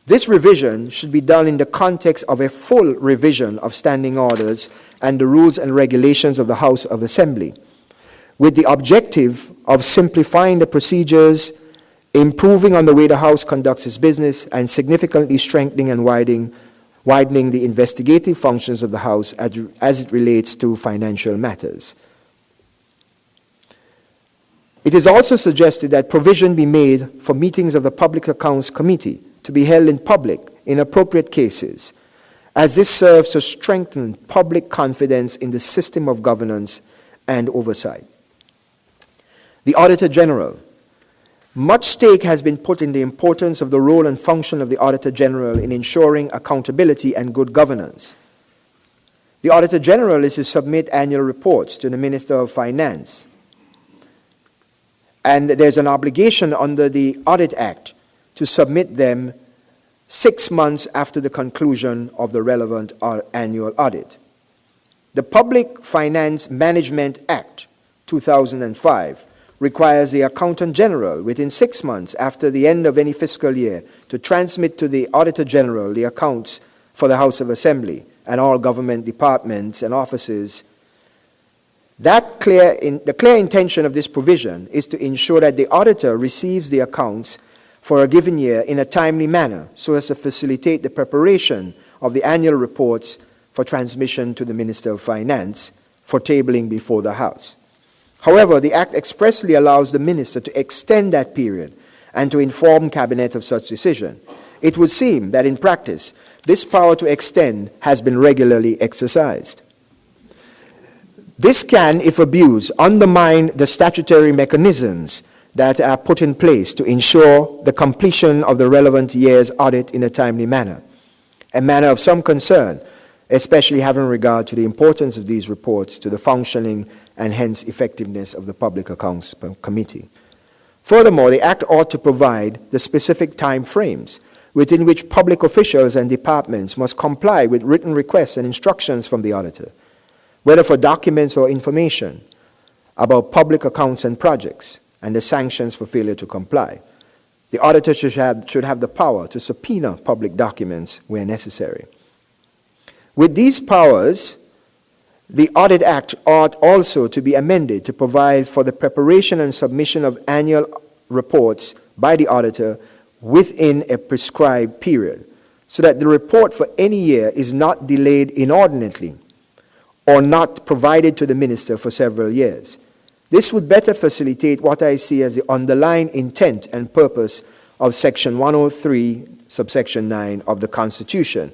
This revision should be done in the context of a full revision of standing orders and the rules and regulations of the House of Assembly, with the objective of simplifying the procedures, improving on the way the House conducts its business, and significantly strengthening and widening the investigative functions of the House as it relates to financial matters. It is also suggested that provision be made for meetings of the Public Accounts Committee to be held in public in appropriate cases, as this serves to strengthen public confidence in the system of governance and oversight. The Auditor General. Much stake has been put in the importance of the role and function of the Auditor General in ensuring accountability and good governance. The Auditor General is to submit annual reports to the Minister of Finance, and there's an obligation under the Audit Act to submit them 6 months after the conclusion of the relevant annual audit. The Public Finance Management Act 2005 requires the Accountant General within 6 months after the end of any fiscal year to transmit to the Auditor General the accounts for the House of Assembly and all government departments and offices. The clear intention of this provision is to ensure that the auditor receives the accounts for a given year in a timely manner so as to facilitate the preparation of the annual reports for transmission to the Minister of Finance for tabling before the House. However, the Act expressly allows the Minister to extend that period and to inform Cabinet of such decision. It would seem that in practice, this power to extend has been regularly exercised. This can, if abused, undermine the statutory mechanisms that are put in place to ensure the completion of the relevant year's audit in a timely manner, a matter of some concern, especially having regard to the importance of these reports to the functioning and hence effectiveness of the Public Accounts Committee. Furthermore, the Act ought to provide the specific time frames within which public officials and departments must comply with written requests and instructions from the auditor, whether for documents or information about public accounts and projects, and the sanctions for failure to comply. The auditor should have the power to subpoena public documents where necessary. With these powers, the Audit Act ought also to be amended to provide for the preparation and submission of annual reports by the auditor within a prescribed period, so that the report for any year is not delayed inordinately or not provided to the minister for several years. This would better facilitate what I see as the underlying intent and purpose of Section 103, subsection 9 of the Constitution.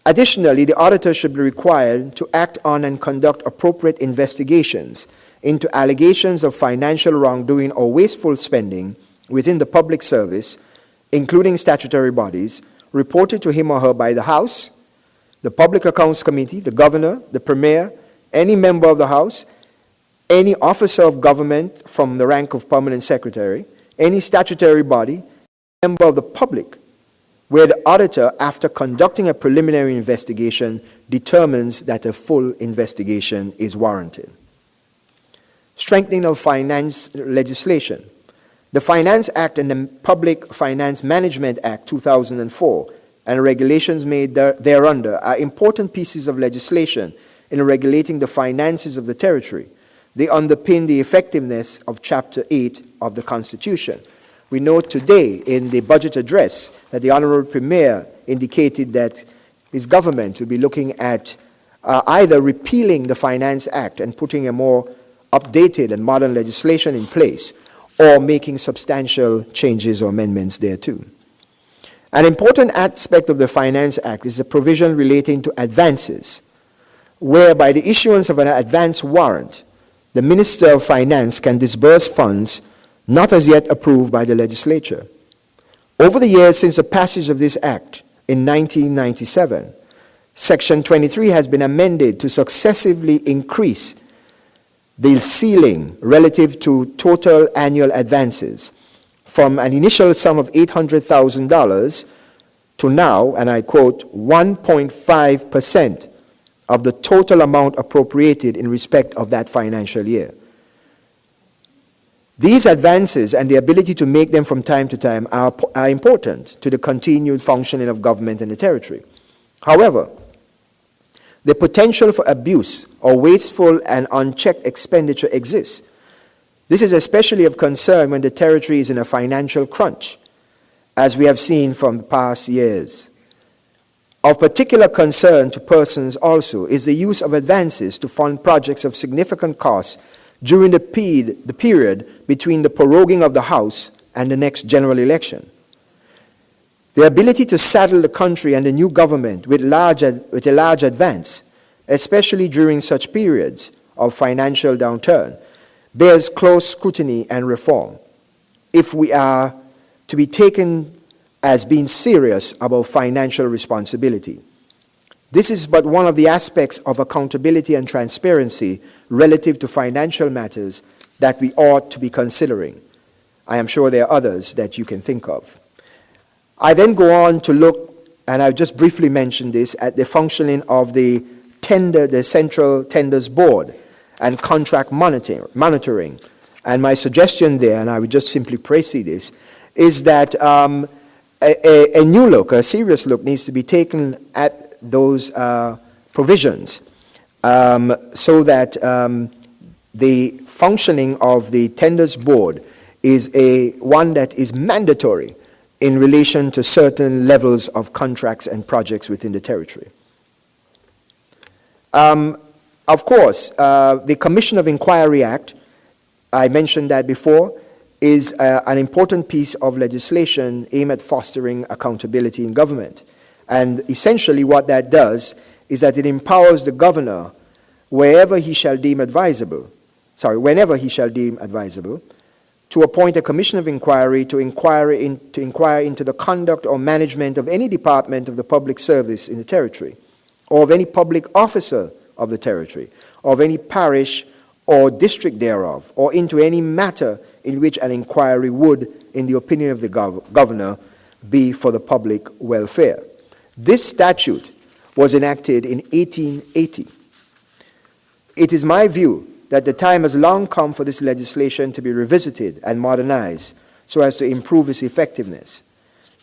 Additionally, the auditor should be required to act on and conduct appropriate investigations into allegations of financial wrongdoing or wasteful spending within the public service, including statutory bodies, reported to him or her by the House, the Public Accounts Committee, the Governor, the Premier, any member of the House, any officer of government from the rank of Permanent Secretary, any statutory body, member of the public, where the auditor, after conducting a preliminary investigation, determines that a full investigation is warranted. Strengthening of finance legislation. The Finance Act and the Public Finance Management Act 2004 and regulations made thereunder are important pieces of legislation in regulating the finances of the territory. They underpin the effectiveness of Chapter 8 of the Constitution. We note today in the budget address that the Honorable Premier indicated that his government will be looking at either repealing the Finance Act and putting a more updated and modern legislation in place, or making substantial changes or amendments thereto. An important aspect of the Finance Act is the provision relating to advances, whereby the issuance of an advance warrant, the Minister of Finance can disburse funds not as yet approved by the legislature. Over the years since the passage of this Act in 1997, Section 23 has been amended to successively increase the ceiling relative to total annual advances from an initial sum of $800,000 to now, and I quote, 1.5% of the total amount appropriated in respect of that financial year. These advances and the ability to make them from time to time are important to the continued functioning of government in the territory. However, the potential for abuse or wasteful and unchecked expenditure exists. This is especially of concern when the territory is in a financial crunch, as we have seen from the past years. Of particular concern to persons also is the use of advances to fund projects of significant cost during the period between the proroguing of the House and the next general election. The ability to saddle the country and the new government with a large advance, especially during such periods of financial downturn, bears close scrutiny and reform if we are to be taken as being serious about financial responsibility. This is but one of the aspects of accountability and transparency relative to financial matters that we ought to be considering. I am sure there are others that you can think of. I then go on to look, and I've just briefly mentioned this, at the functioning of the Central Tenders Board and contract monitoring. And my suggestion there, and I would just simply precede this, is that a new look, a serious look, needs to be taken at those provisions so that the functioning of the Tenders Board is one that is mandatory in relation to certain levels of contracts and projects within the territory. Of course, the Commission of Inquiry Act, I mentioned that before, is an important piece of legislation aimed at fostering accountability in government. And essentially what that does is that it empowers the governor whenever he shall deem advisable, to appoint a commission of inquiry to inquire into the conduct or management of any department of the public service in the territory, or of any public officer of the territory, or of any parish or district thereof, or into any matter in which an inquiry would, in the opinion of the governor, be for the public welfare. This statute was enacted in 1880. It is my view that the time has long come for this legislation to be revisited and modernized so as to improve its effectiveness.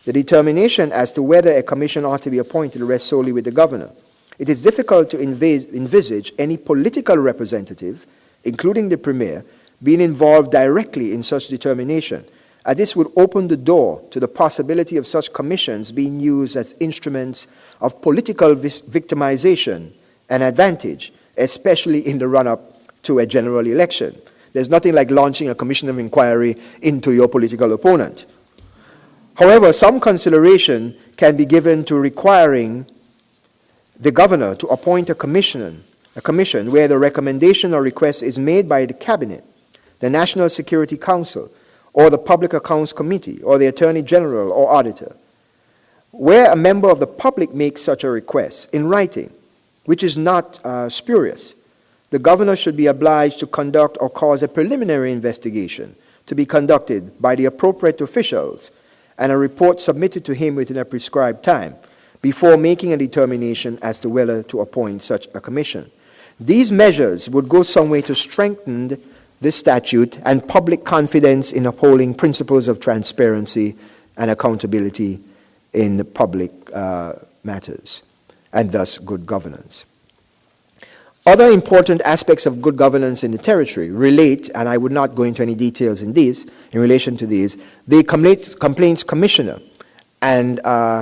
The determination as to whether a commission ought to be appointed rests solely with the governor. It is difficult to envisage any political representative, including the premier, being involved directly in such determination, as this would open the door to the possibility of such commissions being used as instruments of political victimization and advantage, especially in the run-up to a general election. There's nothing like launching a commission of inquiry into your political opponent. However, some consideration can be given to requiring the governor to appoint a commission where the recommendation or request is made by the Cabinet, the National Security Council, or the Public Accounts Committee, or the Attorney General or Auditor. Where a member of the public makes such a request in writing, which is not spurious, the governor should be obliged to conduct or cause a preliminary investigation to be conducted by the appropriate officials and a report submitted to him within a prescribed time before making a determination as to whether to appoint such a commission. These measures would go some way to strengthen this statute and public confidence in upholding principles of transparency and accountability in the public matters, and thus good governance. Other important aspects of good governance in the territory relate, and I would not go into any details in relation to these, the Complaints Commissioner and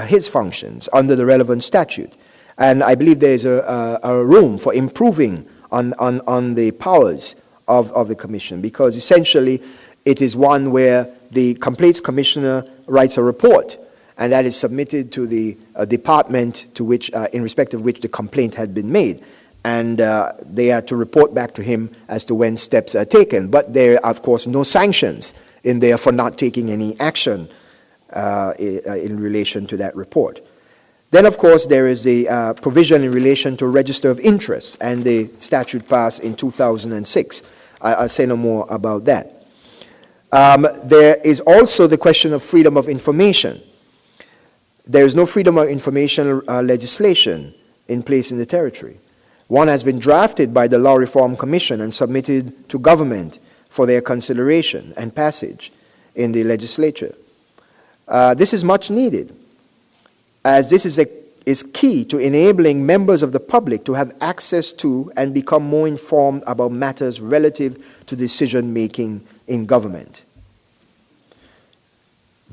his functions under the relevant statute. And I believe there is a room for improving on the powers of the Commission, because essentially it is one where the Complaints Commissioner writes a report, and that is submitted to the department to which, in respect of which the complaint had been made. And they are to report back to him as to when steps are taken. But there are, of course, no sanctions in there for not taking any action in relation to that report. Then, of course, there is the provision in relation to register of interest, and the statute passed in 2006. I'll say no more about that. There is also the question of freedom of information. There is no freedom of information legislation in place in the territory. One has been drafted by the Law Reform Commission and submitted to government for their consideration and passage in the legislature. This is much needed, as this is key to enabling members of the public to have access to and become more informed about matters relative to decision-making in government.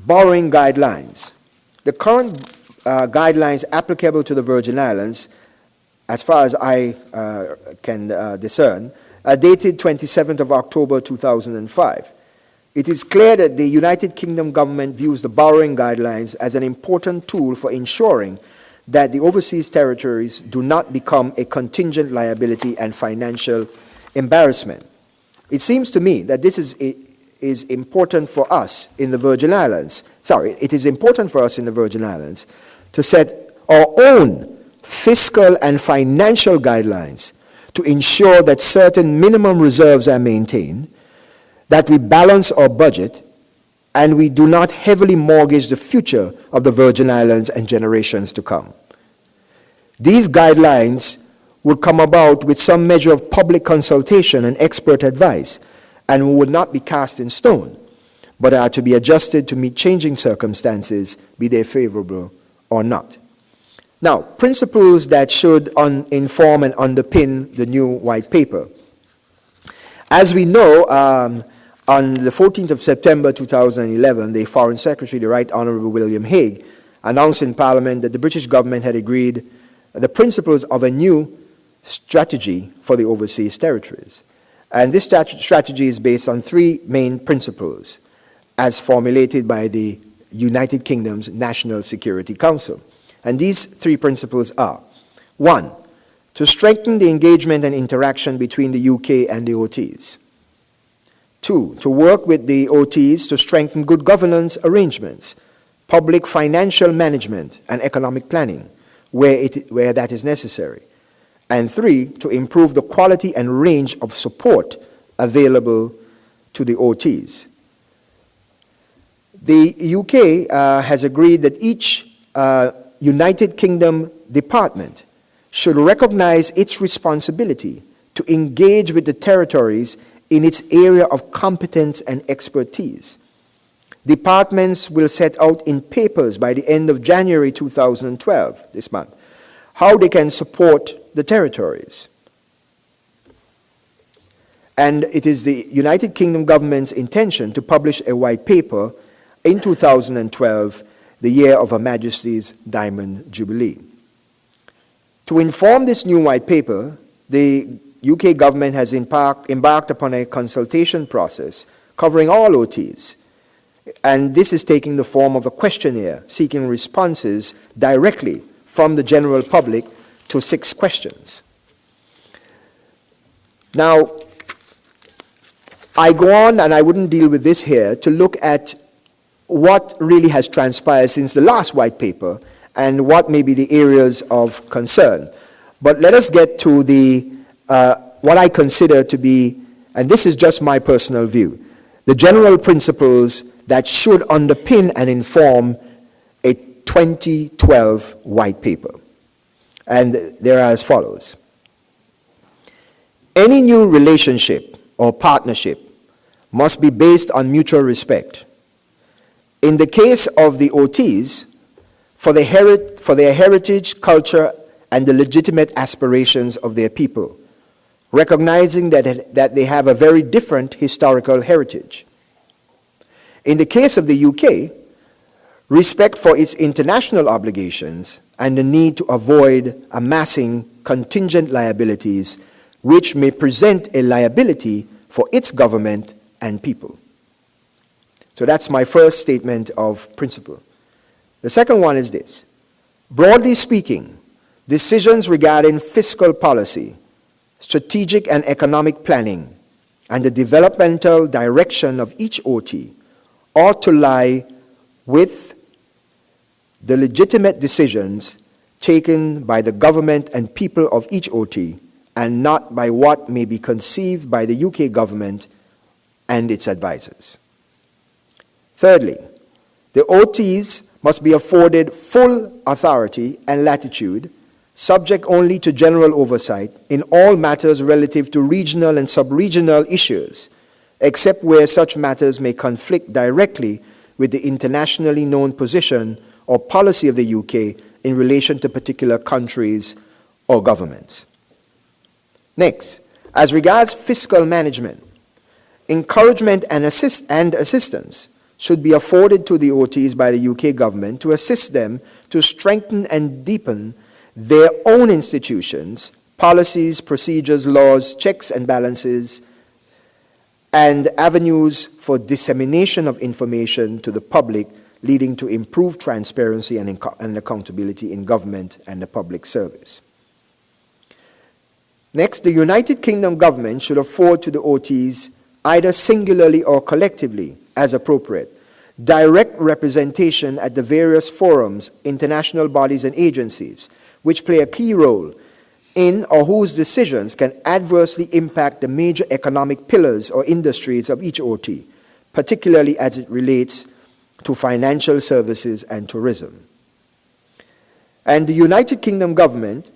Borrowing guidelines. The current guidelines applicable to the Virgin Islands, as far as I can discern, are dated 27th of October 2005. It is clear that the United Kingdom government views the borrowing guidelines as an important tool for ensuring that the overseas territories do not become a contingent liability and financial embarrassment. It seems to me that this is important for us in the Virgin Islands. It is important for us in the Virgin Islands to set our own fiscal and financial guidelines to ensure that certain minimum reserves are maintained, that we balance our budget, and we do not heavily mortgage the future of the Virgin Islands and generations to come. These guidelines would come about with some measure of public consultation and expert advice, and would not be cast in stone, but are to be adjusted to meet changing circumstances, be they favorable or not. Now, principles that should inform and underpin the new white paper. As we know, on the 14th of September 2011, the Foreign Secretary, the Right Honourable William Hague, announced in Parliament that the British government had agreed the principles of a new strategy for the overseas territories. And this strategy is based on three main principles as formulated by the United Kingdom's National Security Council. And these three principles are: 1, to strengthen the engagement and interaction between the UK and the OTs. 2, to work with the OTs to strengthen good governance arrangements, public financial management, and economic planning, where that is necessary. And 3, to improve the quality and range of support available to the OTs. The UK has agreed that each United Kingdom department should recognize its responsibility to engage with the territories in its area of competence and expertise. Departments will set out in papers by the end of January 2012, this month, how they can support the territories. And it is the United Kingdom government's intention to publish a white paper in 2012, the year of Her Majesty's Diamond Jubilee. To inform this new white paper, the UK government has embarked upon a consultation process covering all OTs, and this is taking the form of a questionnaire seeking responses directly from the general public to 6 questions. Now, I go on, and I wouldn't deal with this here, to look at what really has transpired since the last white paper and what may be the areas of concern. But let us get to the what I consider to be, and this is just my personal view, the general principles that should underpin and inform a 2012 white paper. And they are as follows. Any new relationship or partnership must be based on mutual respect. In the case of the OTs, for their heritage, culture, and the legitimate aspirations of their people, recognizing that they have a very different historical heritage. In the case of the UK, respect for its international obligations and the need to avoid amassing contingent liabilities which may present a liability for its government and people. So that's my first statement of principle. The second one is this. Broadly speaking, decisions regarding fiscal policy, strategic and economic planning, and the developmental direction of each OT ought to lie with the legitimate decisions taken by the government and people of each OT, and not by what may be conceived by the UK government and its advisors. Thirdly, the OTs must be afforded full authority and latitude, subject only to general oversight in all matters relative to regional and sub-regional issues, except where such matters may conflict directly with the internationally known position or policy of the UK in relation to particular countries or governments. Next, as regards fiscal management, encouragement and assistance should be afforded to the OTs by the UK government to assist them to strengthen and deepen their own institutions, policies, procedures, laws, checks and balances, and avenues for dissemination of information to the public, leading to improved transparency and accountability in government and the public service. Next, the United Kingdom government should afford to the OTs, either singularly or collectively, as appropriate, direct representation at the various forums, international bodies and agencies, which play a key role in or whose decisions can adversely impact the major economic pillars or industries of each OT, particularly as it relates to financial services and tourism. And the United Kingdom government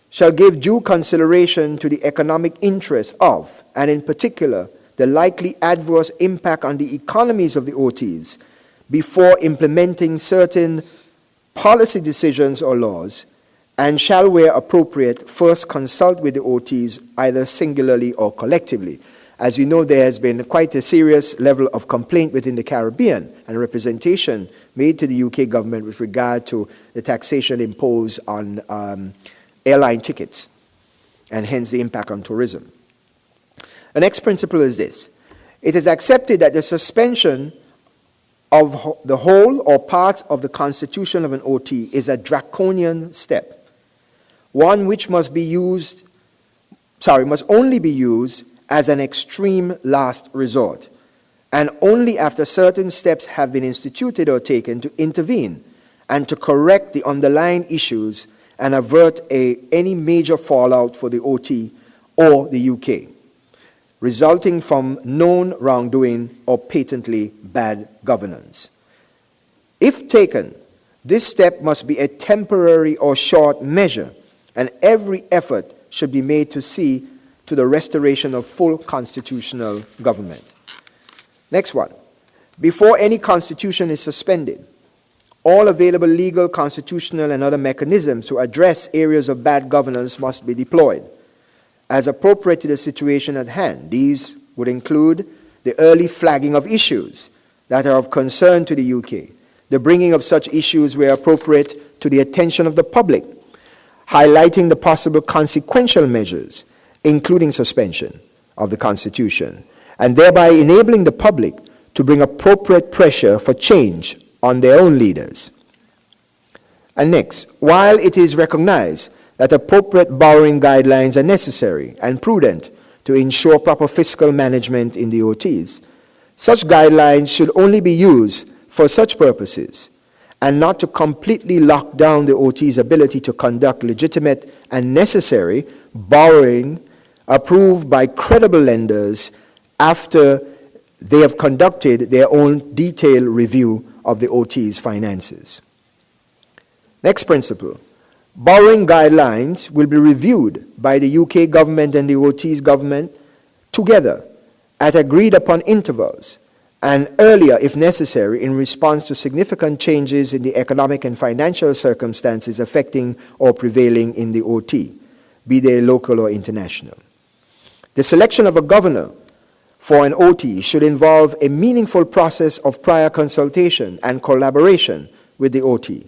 shall give due consideration to the economic interests of, and in particular, the likely adverse impact on the economies of the OTs before implementing certain policy decisions or laws, and shall, where appropriate, first consult with the OTs either singularly or collectively. As you know, there has been quite a serious level of complaint within the Caribbean and representation made to the UK government with regard to the taxation imposed on airline tickets, and hence the impact on tourism. The next principle is this. It is accepted that the suspension of the whole or parts of the constitution of an OT is a draconian step, one which must only be used as an extreme last resort, and only after certain steps have been instituted or taken to intervene and to correct the underlying issues and avert any major fallout for the OT or the UK. resulting from known wrongdoing or patently bad governance. If taken, this step must be a temporary or short measure, and every effort should be made to see to the restoration of full constitutional government. Next one. Before any constitution is suspended, all available legal, constitutional, and other mechanisms to address areas of bad governance must be deployed, as appropriate to the situation at hand. These would include the early flagging of issues that are of concern to the UK, the bringing of such issues where appropriate to the attention of the public, highlighting the possible consequential measures, including suspension of the Constitution, and thereby enabling the public to bring appropriate pressure for change on their own leaders. And next, while it is recognized that appropriate borrowing guidelines are necessary and prudent to ensure proper fiscal management in the OTs, such guidelines should only be used for such purposes and not to completely lock down the OT's ability to conduct legitimate and necessary borrowing approved by credible lenders after they have conducted their own detailed review of the OT's finances. Next principle. Borrowing guidelines will be reviewed by the UK government and the OT's government together at agreed upon intervals and earlier if necessary in response to significant changes in the economic and financial circumstances affecting or prevailing in the OT, be they local or international. The selection of a governor for an OT should involve a meaningful process of prior consultation and collaboration with the OT,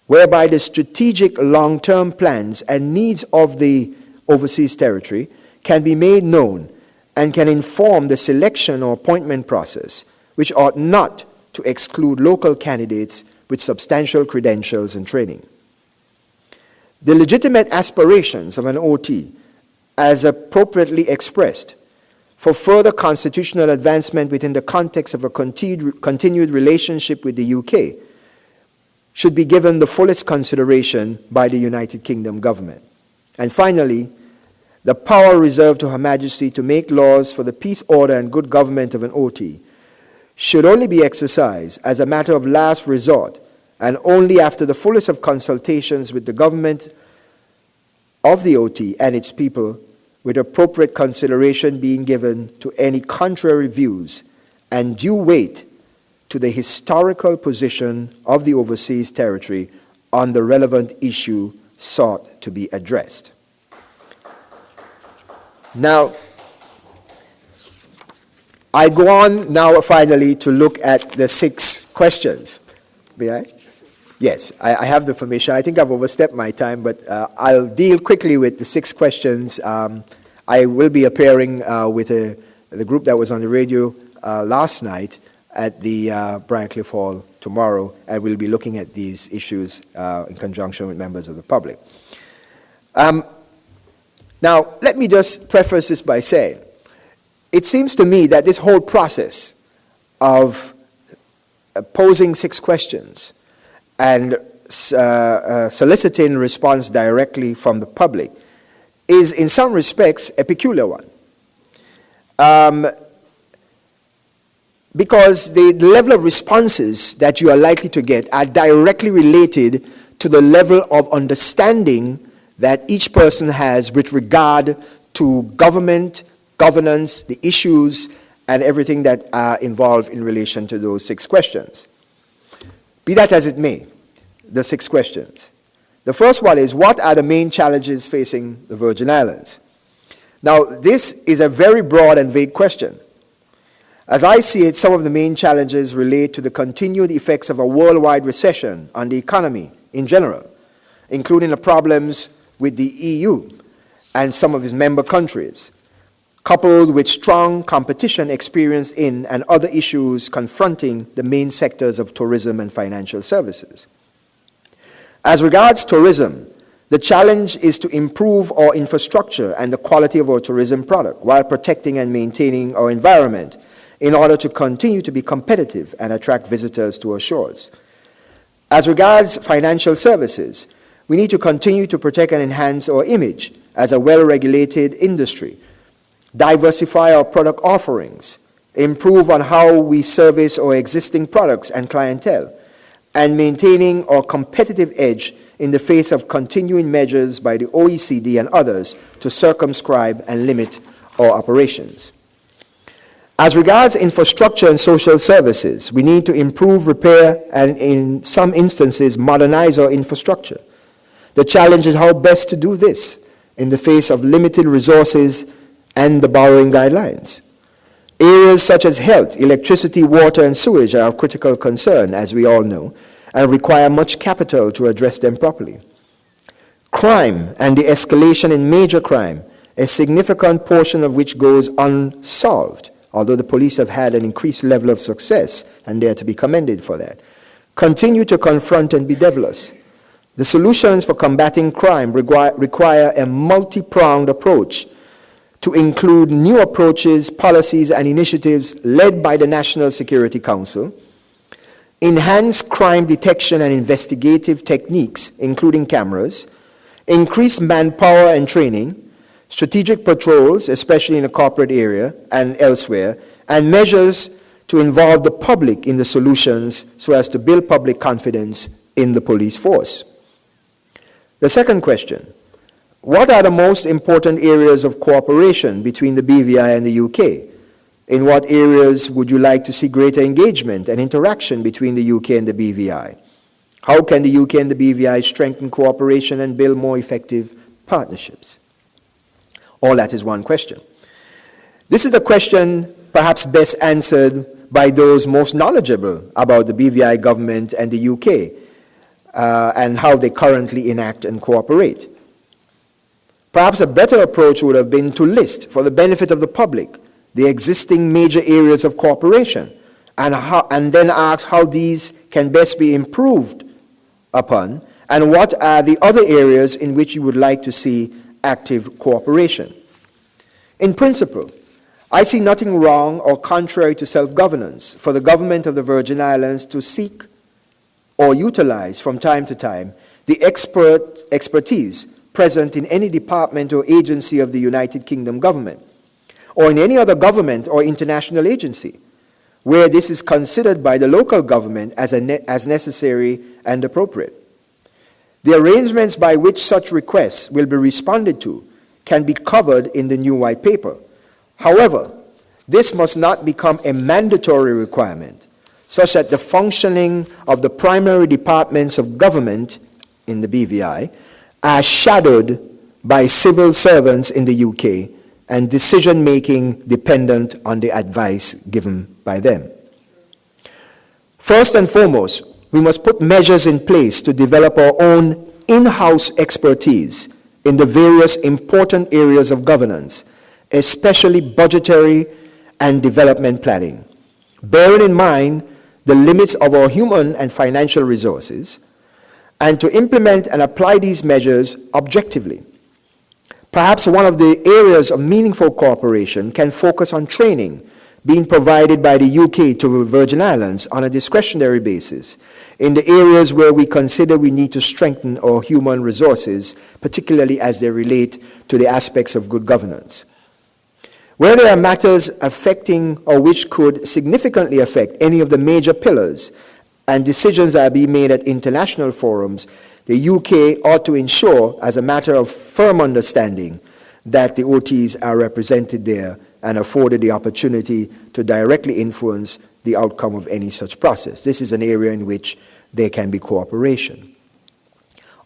whereby the strategic long-term plans and needs of the overseas territory can be made known and can inform the selection or appointment process, which ought not to exclude local candidates with substantial credentials and training. The legitimate aspirations of an OT, as appropriately expressed, for further constitutional advancement within the context of a continued relationship with the UK, should be given the fullest consideration by the United Kingdom government. And finally, the power reserved to Her Majesty to make laws for the peace, order, and good government of an OT should only be exercised as a matter of last resort and only after the fullest of consultations with the government of the OT and its people, with appropriate consideration being given to any contrary views and due weight to the historical position of the overseas territory on the relevant issue sought to be addressed. Now, I go on now finally to look at the 6 questions. May I? Yes, I have the permission. I think I've overstepped my time, but I'll deal quickly with the 6 questions. I will be appearing with the group that was on the radio last night at the Briarcliff Hall tomorrow, and we'll be looking at these issues in conjunction with members of the public. Now, let me just preface this by saying, it seems to me that this whole process of posing 6 questions and soliciting response directly from the public is in some respects a peculiar one. Because the level of responses that you are likely to get are directly related to the level of understanding that each person has with regard to government, governance, the issues, and everything that are involved in relation to those 6 questions. Be that as it may, the 6 questions. The first one is, what are the main challenges facing the Virgin Islands? Now, this is a very broad and vague question. As I see it, some of the main challenges relate to the continued effects of a worldwide recession on the economy in general, including the problems with the EU and some of its member countries, coupled with strong competition experienced in and other issues confronting the main sectors of tourism and financial services. As regards tourism, the challenge is to improve our infrastructure and the quality of our tourism product while protecting and maintaining our environment in order to continue to be competitive and attract visitors to our shores. As regards financial services, we need to continue to protect and enhance our image as a well-regulated industry diversify our product offerings, improve on how we service our existing products and clientele, and maintaining our competitive edge in the face of continuing measures by the OECD and others to circumscribe and limit our operations. As regards infrastructure and social services, we need to improve, repair, and in some instances, modernize our infrastructure. The challenge is how best to do this in the face of limited resources and the borrowing guidelines. Areas such as health, electricity, water, and sewage are of critical concern, as we all know, and require much capital to address them properly. Crime and the escalation in major crime, a significant portion of which goes unsolved, although the police have had an increased level of success, and they are to be commended for that, continue to confront and bedevil us. The solutions for combating crime require a multi-pronged approach to include new approaches, policies, and initiatives led by the National Security Council, enhance crime detection and investigative techniques, including cameras, increase manpower and training, strategic patrols, especially in the corporate area and elsewhere, and measures to involve the public in the solutions so as to build public confidence in the police force. The second question, what are the most important areas of cooperation between the BVI and the UK? In what areas would you like to see greater engagement and interaction between the UK and the BVI? How can the UK and the BVI strengthen cooperation and build more effective partnerships? All that is one question. This is the question perhaps best answered by those most knowledgeable about the BVI government and the UK and how they currently enact and cooperate. Perhaps a better approach would have been to list, for the benefit of the public, the existing major areas of cooperation and then ask how these can best be improved upon and what are the other areas in which you would like to see active cooperation. In principle, I see nothing wrong or contrary to self-governance for the government of the Virgin Islands to seek or utilize from time to time the expertise present in any department or agency of the United Kingdom government, or in any other government or international agency, where this is considered by the local government as necessary and appropriate. The arrangements by which such requests will be responded to can be covered in the new white paper. However, this must not become a mandatory requirement, such that the functioning of the primary departments of government in the BVI are shadowed by civil servants in the UK and decision-making dependent on the advice given by them. First and foremost, we must put measures in place to develop our own in-house expertise in the various important areas of governance, especially budgetary and development planning, bearing in mind the limits of our human and financial resources, and to implement and apply these measures objectively. Perhaps one of the areas of meaningful cooperation can focus on training being provided by the UK to the Virgin Islands on a discretionary basis in the areas where we consider we need to strengthen our human resources, particularly as they relate to the aspects of good governance. Where there are matters affecting or which could significantly affect any of the major pillars and decisions are being made at international forums, the UK ought to ensure, as a matter of firm understanding, that the OTs are represented there and afforded the opportunity to directly influence the outcome of any such process. This is an area in which there can be cooperation.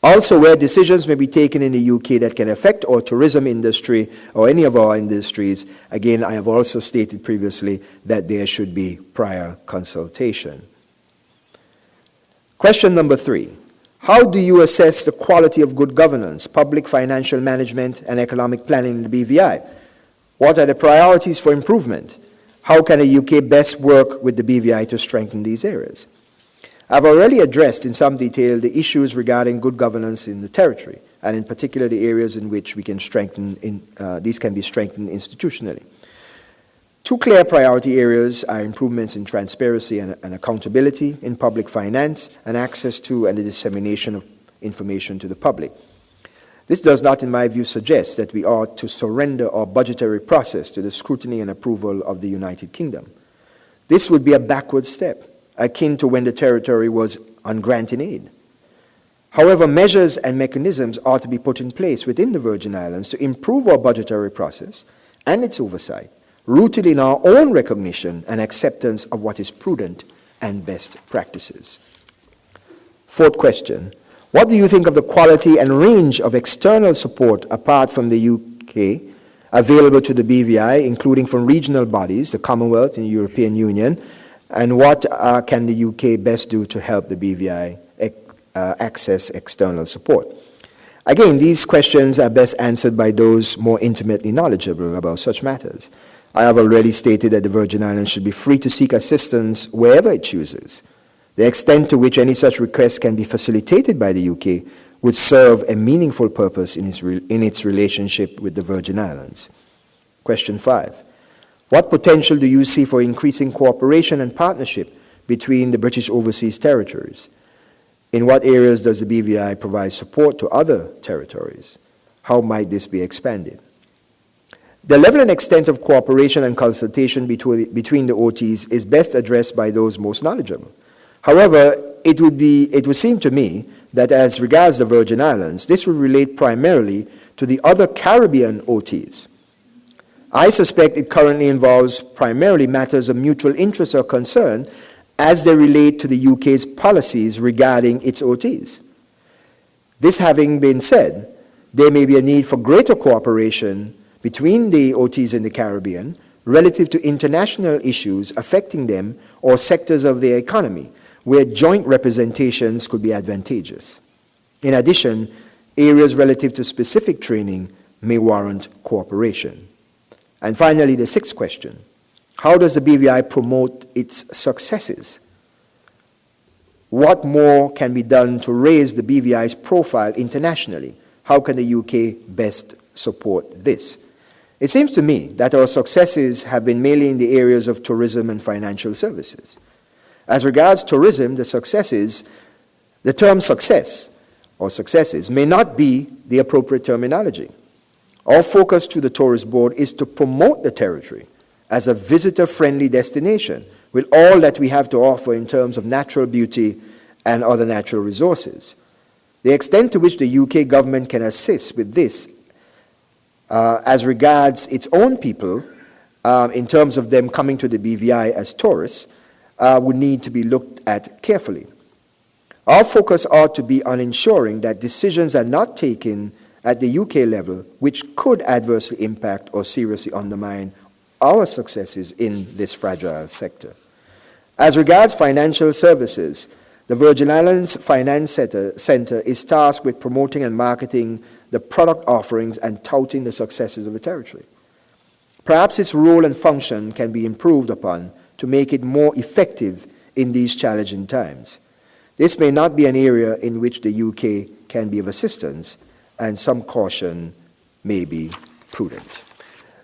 Also, where decisions may be taken in the UK that can affect our tourism industry or any of our industries, again, I have also stated previously that there should be prior consultation. Question number 3. How do you assess the quality of good governance, public financial management, and economic planning in the BVI? What are the priorities for improvement? How can the UK best work with the BVI to strengthen these areas? I've already addressed in some detail the issues regarding good governance in the territory, and in particular the areas in which we can strengthen, these can be strengthened institutionally. Two clear priority areas are improvements in transparency and accountability in public finance and access to and the dissemination of information to the public. This does not, in my view, suggest that we ought to surrender our budgetary process to the scrutiny and approval of the United Kingdom. This would be a backward step, akin to when the territory was on granting aid. However, measures and mechanisms ought to be put in place within the Virgin Islands to improve our budgetary process and its oversight, rooted in our own recognition and acceptance of what is prudent and best practices. Fourth question. What do you think of the quality and range of external support apart from the UK available to the BVI, including from regional bodies, the Commonwealth and the European Union, and what can the UK best do to help the BVI access external support? Again, these questions are best answered by those more intimately knowledgeable about such matters. I have already stated that the Virgin Islands should be free to seek assistance wherever it chooses. The extent to which any such request can be facilitated by the UK would serve a meaningful purpose in its relationship with the Virgin Islands. Question 5. What potential do you see for increasing cooperation and partnership between the British Overseas Territories? In what areas does the BVI provide support to other territories? How might this be expanded? The level and extent of cooperation and consultation between the OTs is best addressed by those most knowledgeable. However, it would seem to me that as regards the Virgin Islands, this would relate primarily to the other Caribbean OTs. I suspect it currently involves primarily matters of mutual interest or concern as they relate to the UK's policies regarding its OTs. This having been said, there may be a need for greater cooperation between the OTs in the Caribbean relative to international issues affecting them or sectors of their economy, where joint representations could be advantageous. In addition, areas relative to specific training may warrant cooperation. And finally, the sixth question. How does the BVI promote its successes? What more can be done to raise the BVI's profile internationally? How can the UK best support this? It seems to me that our successes have been mainly in the areas of tourism and financial services. As regards tourism, the term success or successes may not be the appropriate terminology. Our focus to the Tourist Board is to promote the territory as a visitor-friendly destination with all that we have to offer in terms of natural beauty and other natural resources. The extent to which the UK government can assist with this as regards its own people in terms of them coming to the BVI as tourists would need to be looked at carefully. Our focus ought to be on ensuring that decisions are not taken at the UK level which could adversely impact or seriously undermine our successes in this fragile sector. As regards financial services, the Virgin Islands Finance Center is tasked with promoting and marketing the product offerings and touting the successes of the territory. Perhaps its role and function can be improved upon to make it more effective in these challenging times. This may not be an area in which the UK can be of assistance, and some caution may be prudent.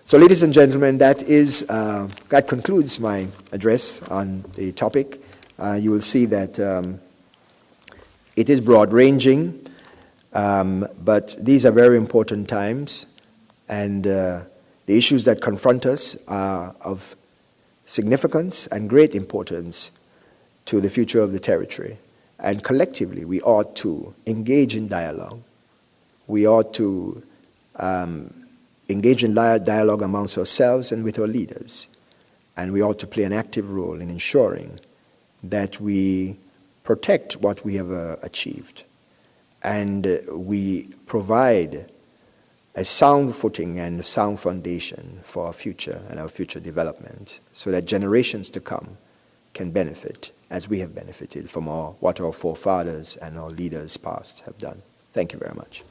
So, ladies and gentlemen, that concludes my address on the topic. You will see that it is broad-ranging, but these are very important times, and the issues that confront us are of significance and great importance to the future of the territory. And collectively, we ought to engage in dialogue. We ought to engage in dialogue amongst ourselves and with our leaders. And we ought to play an active role in ensuring that we protect what we have achieved. And we provide a sound footing and a sound foundation for our future and our future development, so that generations to come can benefit as we have benefited from what our forefathers and our leaders past have done. Thank you very much.